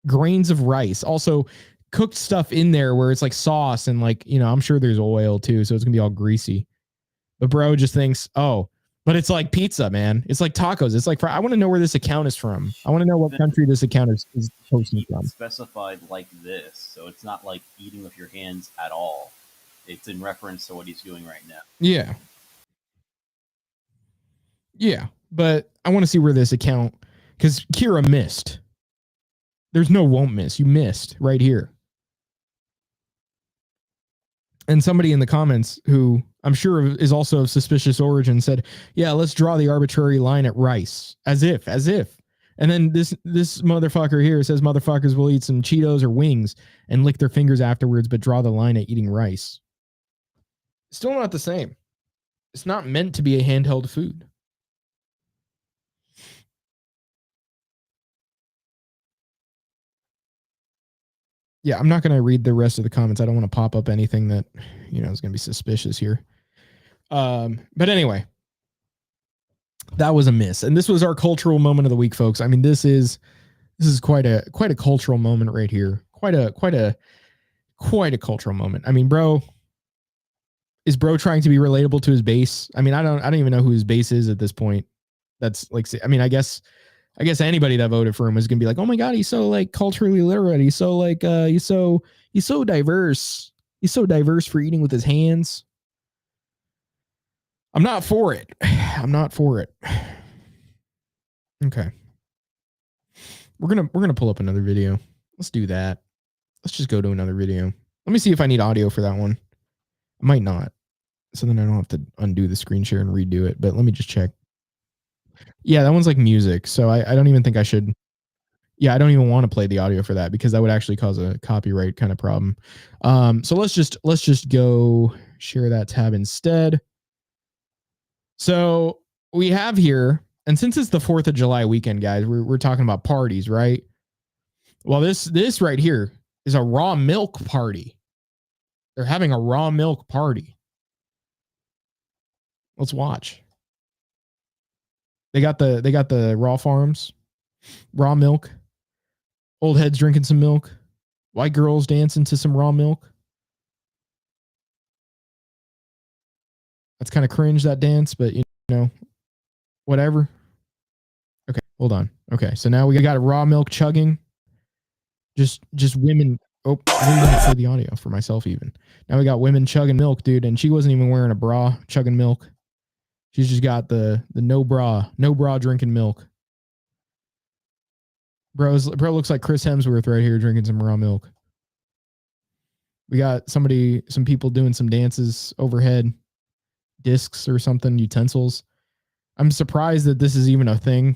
Grains of rice. Also cooked stuff in there where it's like sauce and like, I'm sure there's oil too, so it's gonna be all greasy. But bro just thinks, oh, but it's like pizza, man. It's like tacos. It's like I want to know where this account is from. I want to know what country this account is posting from. Specified like this, so it's not like eating with your hands at all. It's in reference to what he's doing right now. Yeah. Yeah, but I want to see where this account, because Kira missed. There's no won't miss. You missed right here. And somebody in the comments who I'm sure is also of suspicious origin said, yeah, let's draw the arbitrary line at rice. As if. And then this motherfucker here says motherfuckers will eat some Cheetos or wings and lick their fingers afterwards, but draw the line at eating rice. Still not the same. It's not meant to be a handheld food. Yeah, I'm not going to read the rest of the comments. I don't want to pop up anything that, is going to be suspicious here. But anyway, that was a miss. And this was our cultural moment of the week, folks. I mean, this is quite a cultural moment right here. Quite a cultural moment. I mean, is bro trying to be relatable to his base? I mean, I don't even know who his base is at this point. That's like, I mean, I guess anybody that voted for him was gonna be like, oh my God, he's so like culturally literate. He's so like, he's so diverse. He's so diverse for eating with his hands. I'm not for it. Okay. We're gonna pull up another video. Let's do that. Let's just go to another video. Let me see if I need audio for that one. I might not. So then I don't have to undo the screen share and redo it, but let me just check. Yeah, that one's like music. So I don't even think I should. Yeah, I don't even want to play the audio for that because that would actually cause a copyright kind of problem. So let's just go share that tab instead. So we have here, and since it's the 4th of July weekend, guys, we're talking about parties, right? Well, this right here is a raw milk party. They're having a raw milk party. Let's watch. They got the raw farms, raw milk. Old heads drinking some milk. White girls dancing to some raw milk. That's kind of cringe, that dance, but you know, whatever. Okay, hold on. Okay, so now we got a raw milk chugging. Just women. Oh, I didn't even play the audio for myself even. Now we got women chugging milk, dude, and she wasn't even wearing a bra chugging milk. She's just got the no bra drinking milk. Bro looks like Chris Hemsworth right here drinking some raw milk. We got some people doing some dances overhead, discs or something, utensils. I'm surprised that this is even a thing,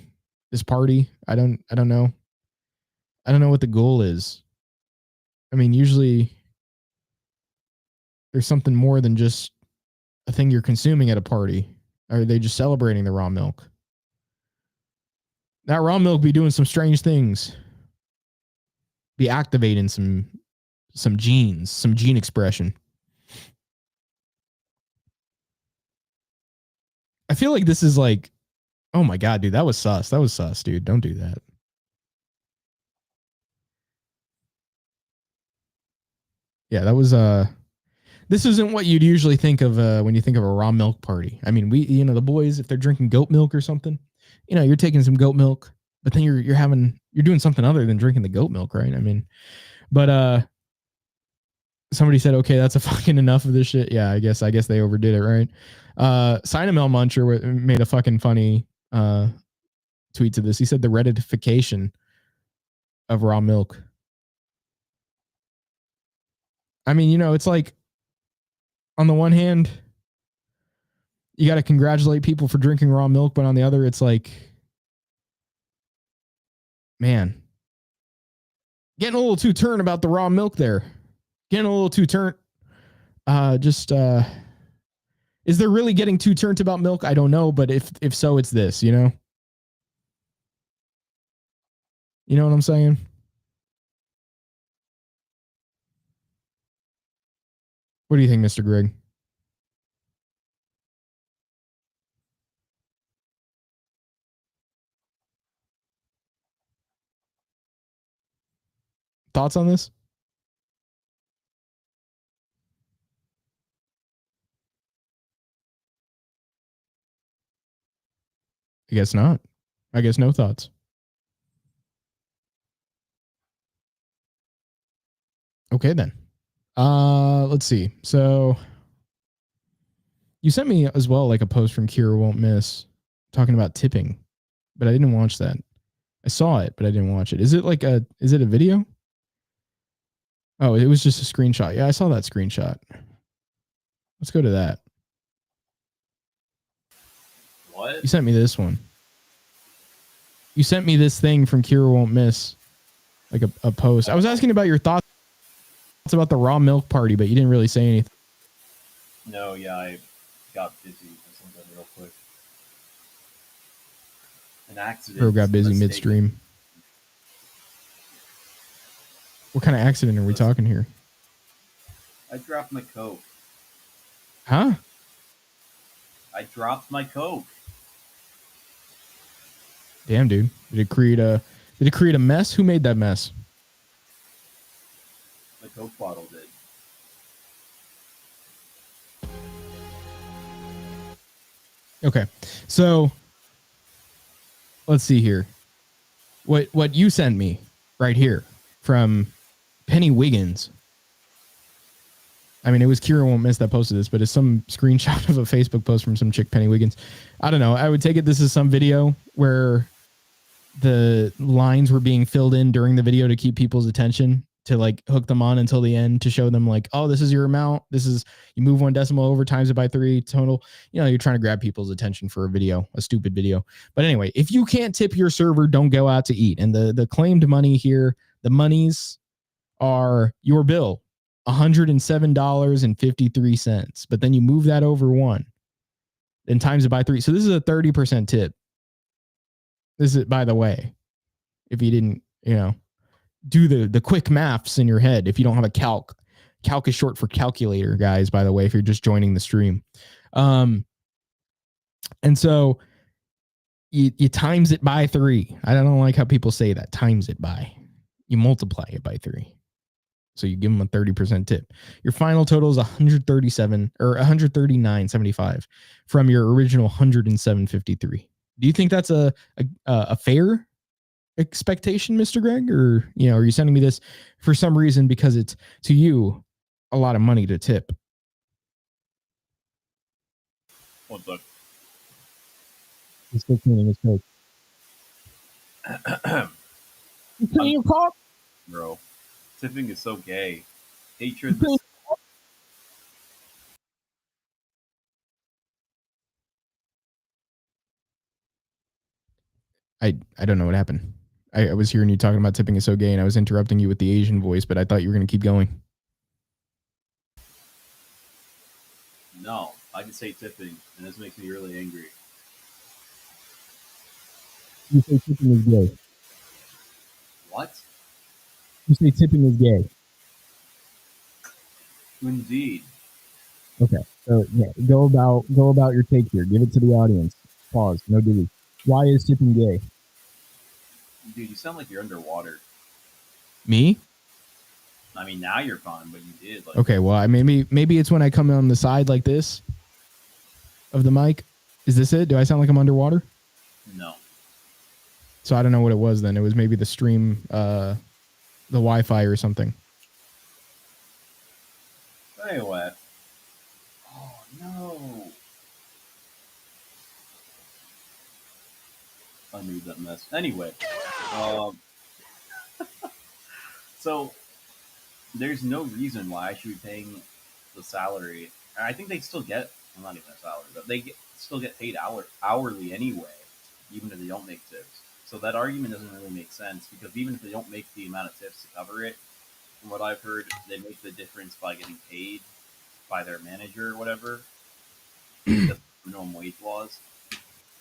this party. I don't know. I don't know what the goal is. I mean, usually there's something more than just a thing you're consuming at a party. Or are they just celebrating the raw milk? That raw milk be doing some strange things. Be activating some genes, some gene expression. I feel like this is like, oh my God, dude, that was sus. That was sus, dude. Don't do that. Yeah, that was this isn't what you'd usually think of when you think of a raw milk party. I mean, the boys, if they're drinking goat milk or something, you're taking some goat milk, but then you're doing something other than drinking the goat milk, right? I mean, but somebody said, okay, that's a fucking enough of this shit. Yeah, I guess they overdid it, right? Cinnamon Muncher made a fucking funny tweet to this. He said the Redditification of raw milk. I mean, it's like, on the one hand, you got to congratulate people for drinking raw milk, but on the other, it's like, man, getting a little too turnt about the raw milk there. Getting a little too turnt. Is there really getting too turnt about milk? I don't know, but if so, it's this, You know what I'm saying? What do you think, Mr. Greg? Thoughts on this? I guess not. I guess no thoughts. Okay, then. Let's see. So you sent me as well like a post from Kira Won't Miss talking about tipping, but I didn't watch that. I saw it, but I didn't watch it. Is it a video? Oh, it was just a screenshot. Yeah, I saw that screenshot. Let's go to that. What? You sent me this one. You sent me this thing from Kira Won't Miss, like a post. I was asking about your thoughts about the raw milk party, but you didn't really say anything. No, yeah, I got busy with something real quick. An accident. Bro got busy midstream. What kind of accident are we talking here? I dropped my Coke. Huh? I dropped my Coke. Damn, dude. Did it create a mess? Who made that mess? The Coke bottle did. Okay. So let's see here. What you sent me right here from Penny Wiggins. I mean, it was Kira Won't Miss that posted this, but it's some screenshot of a Facebook post from some chick, Penny Wiggins. I don't know. I would take it this is some video where the lines were being filled in during the video to keep people's attention, to like hook them on until the end, to show them like, oh, this is your amount. This is, you move one decimal over, times it by 3 total. You're trying to grab people's attention for a video, a stupid video. But anyway, if you can't tip your server, don't go out to eat. And the claimed money here, the monies are your bill, $107.53. But then you move that over 1, then times it by 3. So this is a 30% tip. This is, by the way, if you didn't, do the quick maths in your head, if you don't have a calc is short for calculator, guys, by the way, if you're just joining the stream. And so you times it by 3. I don't like how people say that, times it by. you multiply it by 3. So you give them a 30% tip. Your final total is 137 or 139.75 from your original 107.53. Do you think that's a fair expectation, Mr. Greg? Or, are you sending me this for some reason because it's, to you, a lot of money to tip? What's up? It's still cleaning his coat. You clean your cock? Bro, tipping is so gay. Hatred. I don't know what happened. I was hearing you talking about tipping is so gay, and I was interrupting you with the Asian voice, but I thought you were going to keep going. No, I can say tipping, and this makes me really angry. You say tipping is gay. What? You say tipping is gay. Indeed. Okay. So yeah, go about your take here. Give it to the audience. Pause. No diddy. Why is tipping gay? Dude, you sound like you're underwater. Me? I mean, now you're fine, but you did. Like, Okay. Well, maybe it's when I come on the side like this of the mic. Is this it? Do I sound like I'm underwater? No. So I don't know what it was then. It was maybe the stream, the Wi-Fi or something. Anyway. Oh, no. I made that mess. Anyway. So, there's no reason why I should be paying the salary. I think they still get, well, not even a salary, but still get paid hourly anyway, even if they don't make tips. So that argument doesn't really make sense, because even if they don't make the amount of tips to cover it, from what I've heard, they make the difference by getting paid by their manager or whatever. That's minimum wage laws.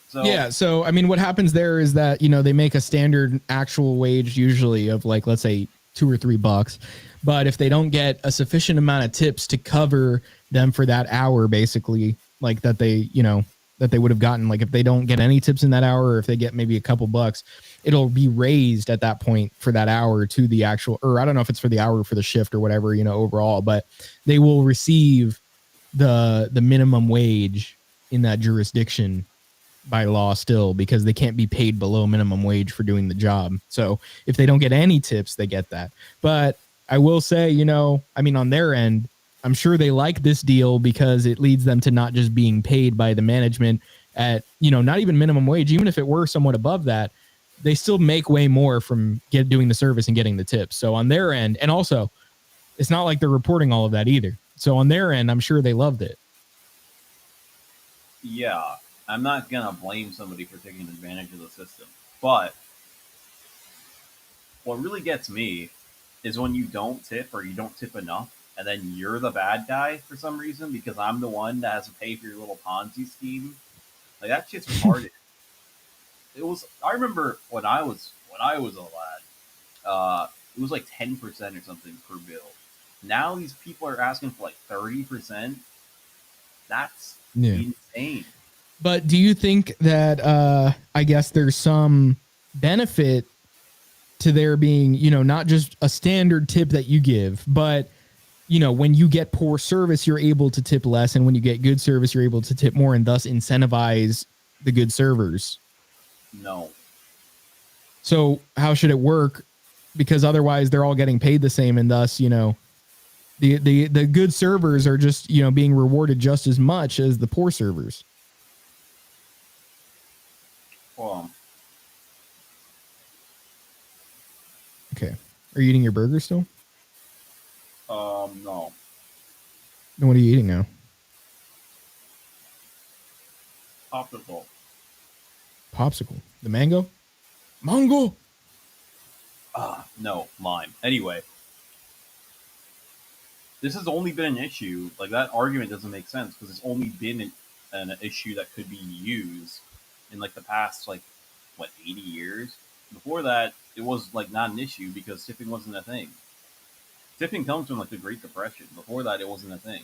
So, yeah. So, I mean, what happens there is that, they make a standard actual wage usually of like, let's say $2 or $3. But if they don't get a sufficient amount of tips to cover them for that hour, basically, like that they, that they would have gotten, like if they don't get any tips in that hour, or if they get maybe a couple bucks, it'll be raised at that point for that hour to the actual, or I don't know if it's for the hour or for the shift or whatever, overall, but they will receive the minimum wage in that jurisdiction by law still, because they can't be paid below minimum wage for doing the job. So if they don't get any tips, they get that. But I will say, on their end, I'm sure they like this deal because it leads them to not just being paid by the management at, not even minimum wage. Even if it were somewhat above that, they still make way more from doing the service and getting the tips. So on their end, and also it's not like they're reporting all of that either. So on their end, I'm sure they loved it. yeah, I'm not going to blame somebody for taking advantage of the system. But what really gets me is when you don't tip, or you don't tip enough, and then you're the bad guy for some reason because I'm the one that has to pay for your little Ponzi scheme. Like, that shit's retarded. I remember when I was a lad, it was like 10% or something per bill. Now these people are asking for like 30%. That's insane. But do you think that I guess there's some benefit to there being, not just a standard tip that you give, but when you get poor service, you're able to tip less, and when you get good service, you're able to tip more, and thus incentivize the good servers? No. So how should it work? Because otherwise they're all getting paid the same, and thus, the good servers are just, being rewarded just as much as the poor servers. Okay. Are you eating your burger still? No. Then what are you eating now? Popsicle. Popsicle. The mango? Mango! No, lime. Anyway. This has only been an issue. Like, that argument doesn't make sense because it's only been an issue that could be used in like the past, 80 years. Before that, it was like not an issue because tipping wasn't a thing. Tipping comes from like the Great Depression. Before that, it wasn't a thing.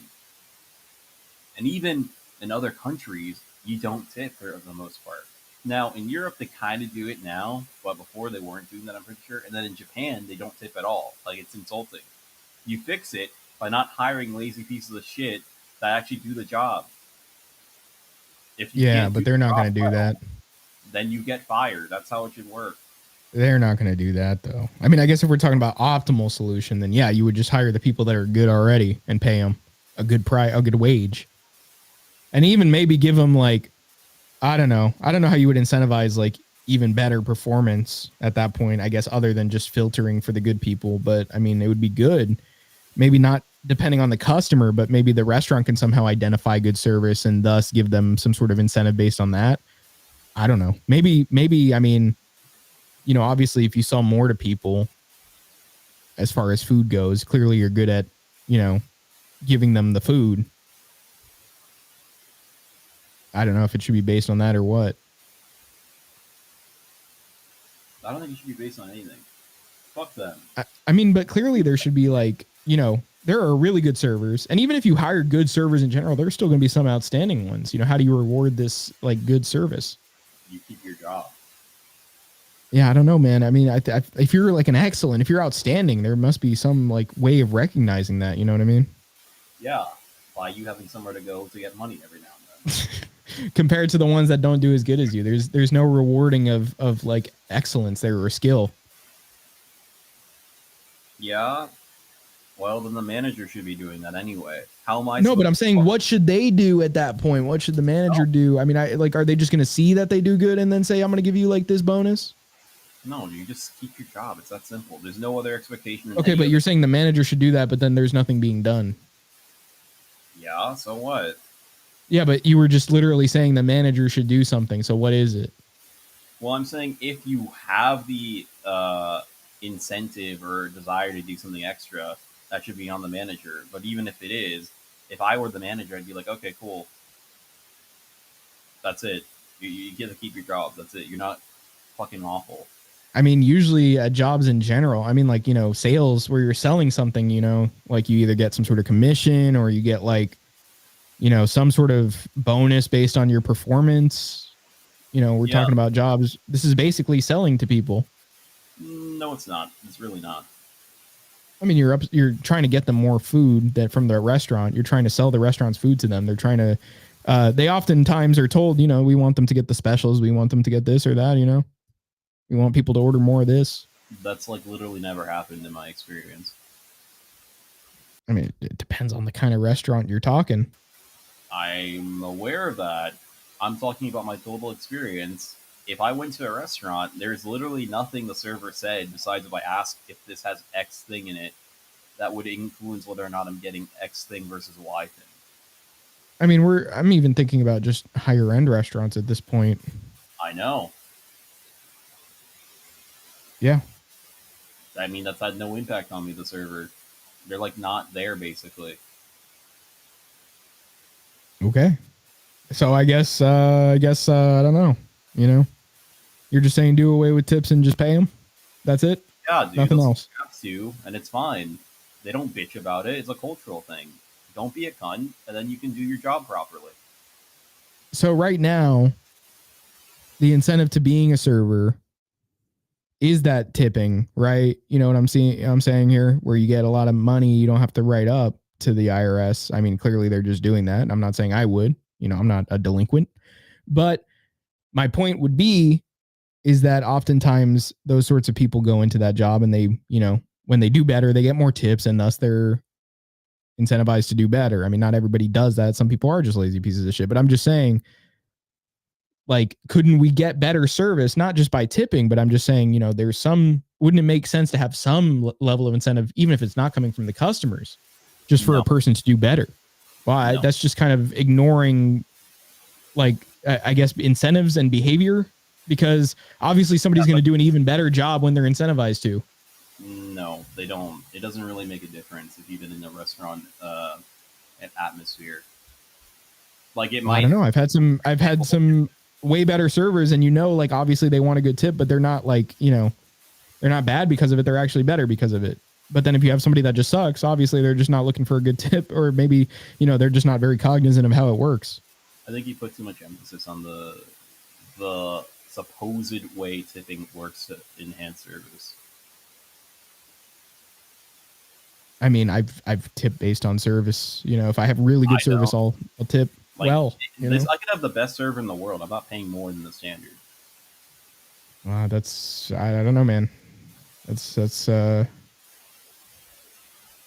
And even in other countries, you don't tip for the most part. Now, in Europe, they kind of do it now, but before they weren't doing that, I'm pretty sure. And then in Japan, they don't tip at all. Like, it's insulting. You fix it by not hiring lazy pieces of shit that actually do the job. If you Yeah, can't but do they're the not job going to do well, that. then you get fired. That's how it should work. They're not going to do that, though. I mean, I guess if we're talking about optimal solution, then yeah, you would just hire the people that are good already and pay them a good price, a good wage, and even maybe give them like, I don't know how you would incentivize like even better performance at that point. I guess other than just filtering for the good people, but I mean, it would be good. Maybe not depending on the customer, but maybe the restaurant can somehow identify good service and thus give them some sort of incentive based on that. I don't know. Maybe. I mean, you know, obviously if you sell more to people as far as food goes, clearly you're good at, you know, giving them the food. I don't know if it should be based on that or what. I don't think it should be based on anything. Fuck them. I mean, but clearly there should be like, you know, there are really good servers. And even if you hire good servers in general, there's still going to be some outstanding ones. You know, how do you reward this like good service? You keep your job. Yeah, I don't know, man. I mean, if you're like an excellent, if you're outstanding, there must be some like way of recognizing that. You know what I mean? Yeah. By you having somewhere to go to get money every now and then. Compared to the ones that don't do as good as you, there's no rewarding of like excellence there or skill. Yeah. Well, then the manager should be doing that anyway. How am I? No, but I'm saying, what should they do at that point? What should the manager do? I mean, are they just going to see that they do good and then say, I'm going to give you like this bonus? No, you just keep your job. It's that simple. There's no other expectation. Okay, but you're saying the manager should do that, but then there's nothing being done. Yeah, so what? Yeah, but you were just literally saying the manager should do something. So what is it? Well, I'm saying if you have the incentive or desire to do something extra, that should be on the manager. But even if it is, if I were the manager, I'd be like, okay, cool. That's it. You get to keep your job. That's it. You're not fucking awful. I mean, usually at jobs in general, I mean, like, you know, sales where you're selling something, you know, like you either get some sort of commission or you get like, you know, some sort of bonus based on your performance. You know, we're talking about jobs. This is basically selling to people. No, it's not. It's really not. I mean, you're trying to get them more food that from the restaurant. You're trying to sell the restaurant's food to them. They're trying to, they oftentimes are told, you know, we want them to get the specials. We want them to get this or that, you know. We want people to order more of this. That's like literally never happened in my experience. I mean, it depends on the kind of restaurant you're talking. I'm aware of that. I'm talking about my total experience. If I went to a restaurant, there's literally nothing the server said besides if I ask if this has X thing in it that would influence whether or not I'm getting X thing versus Y thing. I mean, I'm even thinking about just higher end restaurants at this point. I know. Yeah. I mean, that's had no impact on me, the server. They're like not there basically. Okay. So I guess I don't know, you know, you're just saying do away with tips and just pay them. That's it. Yeah, dude. Nothing else. Have to, and it's fine. They don't bitch about it. It's a cultural thing. Don't be a cunt, and then you can do your job properly. So right now, the incentive to being a server is that tipping, right? You know what I'm saying here, where you get a lot of money, you don't have to write up to the IRS. I mean, clearly they're just doing that. I'm not saying I would, you know, I'm not a delinquent, but my point would be is that oftentimes those sorts of people go into that job and they, you know, when they do better, they get more tips and thus they're incentivized to do better. I mean, not everybody does that. Some people are just lazy pieces of shit, but I'm just saying, like, couldn't we get better service, not just by tipping, but I'm just saying, you know, wouldn't it make sense to have some level of incentive, even if it's not coming from the customers, just for a person to do better? Well, that's just kind of ignoring, like, I guess, incentives and behavior, because obviously somebody's going to do an even better job when they're incentivized to. No, they don't. It doesn't really make a difference if even in a restaurant atmosphere. Like it might. I don't know. I've had some way better servers, and you know, like obviously they want a good tip, but they're not like, you know, they're not bad because of it. They're actually better because of it. But then if you have somebody that just sucks, obviously they're just not looking for a good tip, or maybe, you know, they're just not very cognizant of how it works. I think you put too much emphasis on the the supposed way tipping works to enhance service. I mean, I've tipped based on service. You know, if I have really good service, I'll tip Like, well. You know, I could have the best server in the world. I'm not paying more than the standard. that's I don't know, man. That's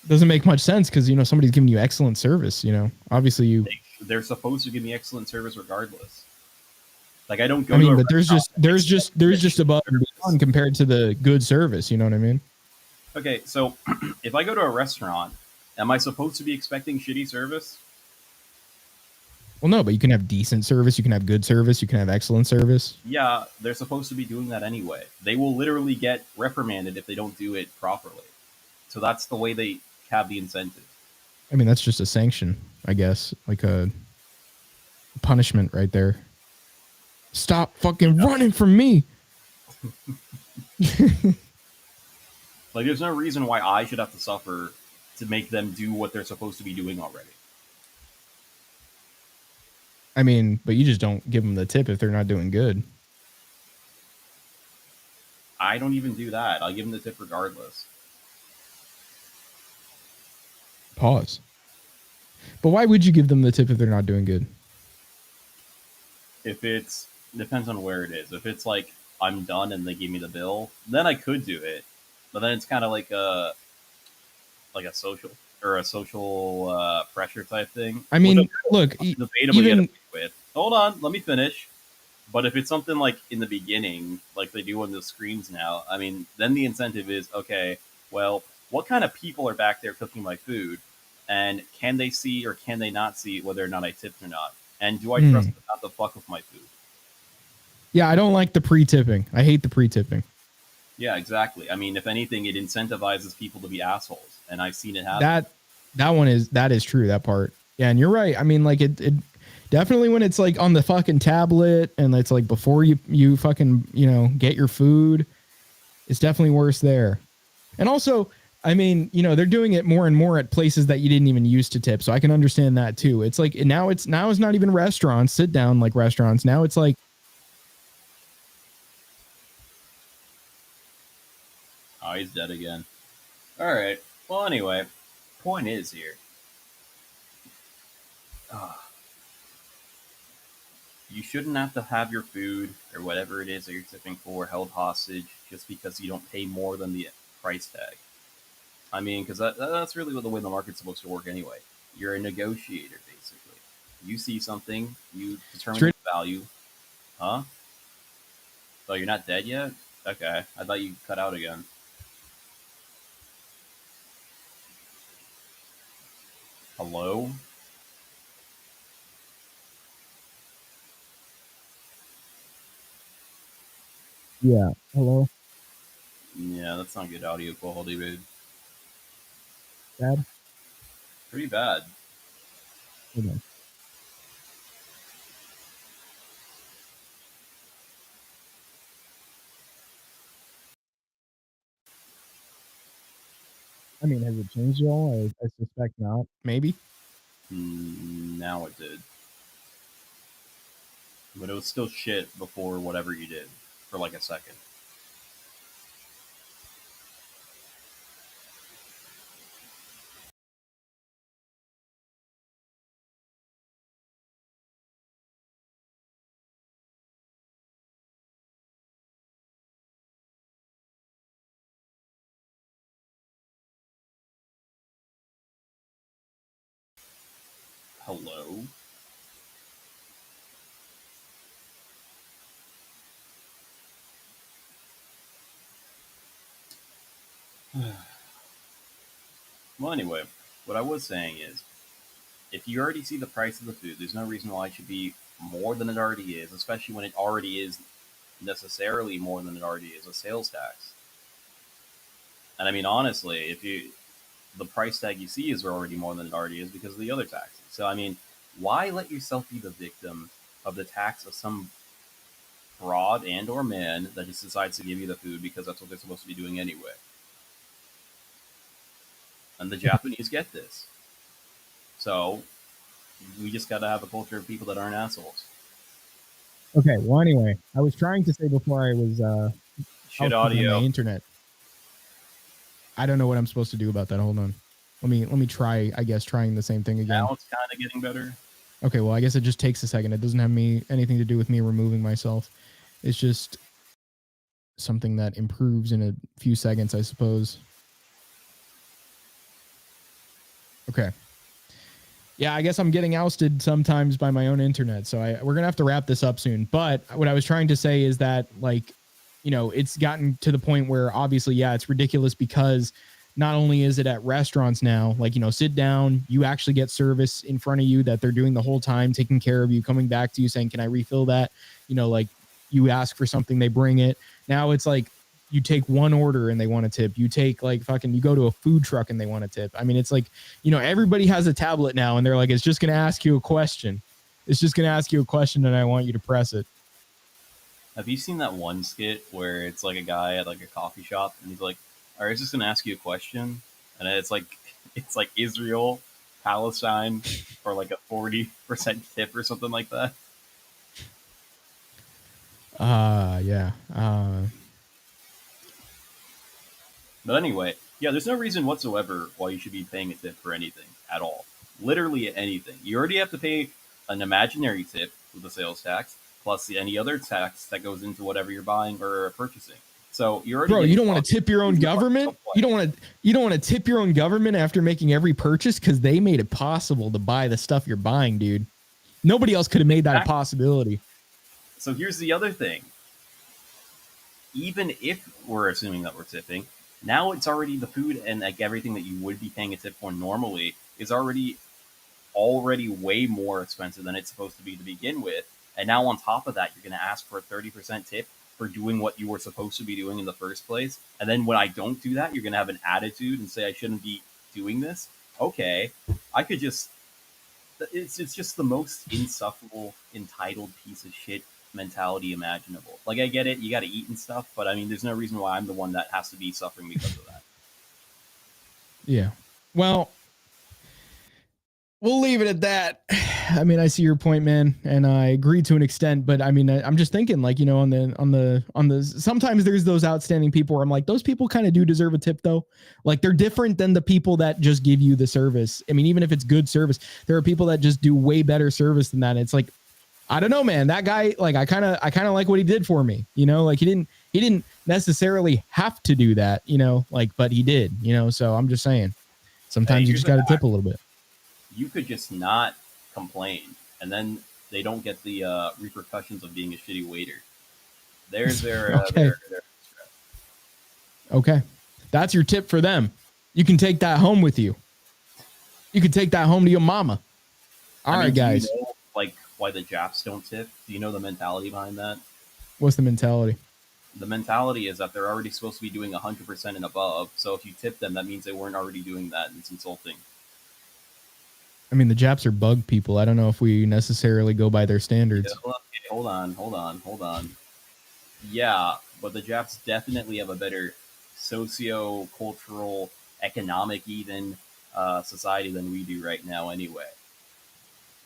doesn't make much sense because you know somebody's giving you excellent service. You know, obviously you. They're supposed to give me excellent service regardless. Like I don't go. I mean, to a but there's restaurant just above and beyond compared to the good service. You know what I mean? Okay, so if I go to a restaurant, am I supposed to be expecting shitty service? Well, no, but you can have decent service, you can have good service, you can have excellent service. Yeah, they're supposed to be doing that anyway. They will literally get reprimanded if they don't do it properly. So that's the way they have the incentive. I mean, that's just a sanction, I guess, like a punishment right there. Stop fucking running from me. Like, there's no reason why I should have to suffer to make them do what they're supposed to be doing already. I mean, but you just don't give them the tip if they're not doing good. I don't even do that. I'll give them the tip regardless. Pause. But why would you give them the tip if they're not doing good? If it's depends on where it is. If it's like I'm done and they give me the bill, then I could do it. But then it's kind of like a social pressure type thing. I mean, which look, I'm debatably even get away with. Hold on, let me finish. But if it's something like in the beginning, like they do on the screens now, I mean, then the incentive is okay. Well, what kind of people are back there cooking my food, and can they see or can they not see whether or not I tipped or not? And do I trust them not to fuck with my food? yeah, I don't like the pre-tipping. I hate the pre-tipping. Yeah, exactly. I mean, if anything, it incentivizes people to be assholes, and I've seen it happen. That is true, that part. Yeah, and you're right. I mean, like it definitely when it's like on the fucking tablet and it's like before you fucking, you know, get your food, it's definitely worse there. And also, I mean, you know, they're doing it more and more at places that you didn't even used to tip, so I can understand that too. It's like now it's not even restaurants, sit down like restaurants. Now it's like Oh, he's dead again. All right. Well, anyway, point is here. You shouldn't have to have your food or whatever it is that you're tipping for held hostage just because you don't pay more than the price tag. I mean, because that's really the way the market's supposed to work anyway. You're a negotiator, basically. You see something, you determine the value. Huh? Oh, you're not dead yet? Okay. I thought you cut out again. Hello? yeah, hello, Yeah, that's not good audio quality, dude. Dad. Pretty bad. Hold on. I mean, has it changed at all? I suspect not. Maybe. Now it did. But it was still shit before whatever you did for like a second. Hello? Well, anyway, what I was saying is, if you already see the price of the food, there's no reason why it should be more than it already is, especially when it already is necessarily more than it already is a sales tax. And I mean, honestly, the price tag you see is already more than it already is because of the other taxes. So, I mean, why let yourself be the victim of the tax of some fraud and or man that just decides to give you the food because that's what they're supposed to be doing anyway? And the Japanese get this. So we just got to have a culture of people that aren't assholes. Okay. Well, anyway, I was trying to say before I was Shit on my audio. internet. I don't know what I'm supposed to do about that. Hold on. Let me try. I guess trying the same thing again. Now it's kind of getting better. Okay. Well, I guess it just takes a second. It doesn't have anything to do with me removing myself. It's just something that improves in a few seconds, I suppose. Okay. Yeah, I guess I'm getting ousted sometimes by my own internet. So we're going to have to wrap this up soon. But what I was trying to say is that, like, you know, it's gotten to the point where obviously, yeah, it's ridiculous because not only is it at restaurants now, like, you know, sit down, you actually get service in front of you that they're doing the whole time, taking care of you, coming back to you saying, can I refill that? You know, like you ask for something, they bring it. Now it's like, you take one order and they want to tip. You take like fucking, you go to a food truck and they want to tip. I mean, it's like, you know, everybody has a tablet now and they're like, it's just going to ask you a question. It's just going to ask you a question and I want you to press it. Have you seen that one skit where it's like a guy at like a coffee shop and he's like, all right, it's just going to ask you a question. And it's like Israel, Palestine, or like a 40% tip or something like that. Yeah. But anyway, yeah, there's no reason whatsoever why you should be paying a tip for anything at all. Literally anything. You already have to pay an imaginary tip with the sales tax, plus any other tax that goes into whatever you're buying or purchasing. So you're already. Bro, you don't want to tip your own government? You don't want to tip your own government after making every purchase because they made it possible to buy the stuff you're buying, dude. Nobody else could have made that a possibility. So here's the other thing. Even if we're assuming that we're tipping, now it's already the food and like everything that you would be paying a tip for normally is already way more expensive than it's supposed to be to begin with. And now on top of that, you're going to ask for a 30% tip for doing what you were supposed to be doing in the first place. And then when I don't do that, you're going to have an attitude and say I shouldn't be doing this. Okay, I could just. It's just the most insufferable, entitled piece of shit mentality imaginable. Like, I get it, you got to eat and stuff, but I mean, there's no reason why I'm the one that has to be suffering because of that. Yeah. Well, we'll leave it at that. I mean, I see your point, man, and I agree to an extent, but I mean, I'm just thinking, like, you know, on the sometimes there's those outstanding people where I'm like, those people kind of do deserve a tip though. Like, they're different than the people that just give you the service. I mean, even if it's good service, there are people that just do way better service than that. It's like, I don't know, man, that guy, like, I kind of like what he did for me, you know, like he didn't necessarily have to do that, you know, like, but he did, you know, so I'm just saying, sometimes you just got to tip a little bit. You could just not complain, and then they don't get the repercussions of being a shitty waiter. There's their okay. Okay, that's your tip for them. You can take that home with you. You can take that home to your mama. All right, guys. Do you know, like, why the Japs don't tip? Do you know the mentality behind that? What's the mentality? The mentality is that they're already supposed to be doing 100% and above. So if you tip them, that means they weren't already doing that, and it's insulting. I mean, the Japs are bug people. I don't know if we necessarily go by their standards. Yeah, hold on. Yeah, but the Japs definitely have a better socio-cultural, economic, even society than we do right now anyway.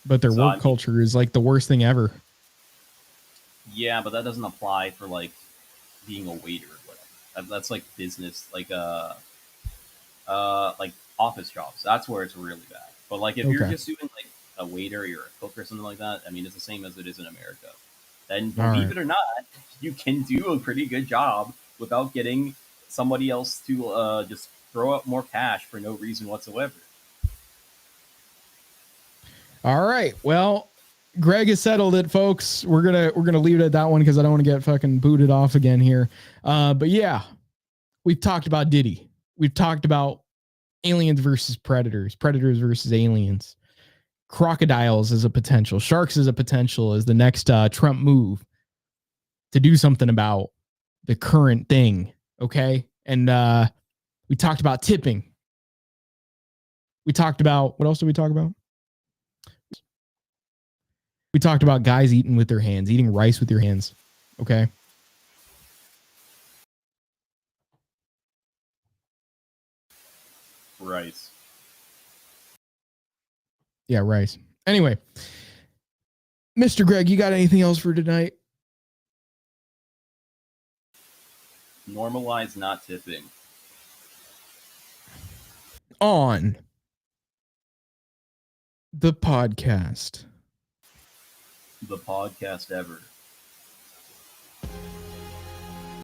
But their work culture is like the worst thing ever. Yeah, but that doesn't apply for like being a waiter or whatever. That's like business, like office jobs. That's where it's really bad. But like if you're just doing like a waiter or a cook or something like that, I mean, it's the same as it is in America. Then believe it or not, you can do a pretty good job without getting somebody else to just throw up more cash for no reason whatsoever. All right. Well, Greg has settled it, folks. We're gonna leave it at that one because I don't want to get fucking booted off again here. But yeah, we've talked about Diddy. We've talked about aliens versus predators, predators versus aliens, crocodiles as a potential, sharks as a potential, as the next Trump move to do something about the current thing. Okay, and we talked about tipping. We talked about, what else did we talk about? We talked about guys eating with their hands, eating rice with your hands. Okay. Rice. Yeah, rice. Anyway, Mr. Greg, you got anything else for tonight? Normalize not tipping. On the podcast. The podcast ever.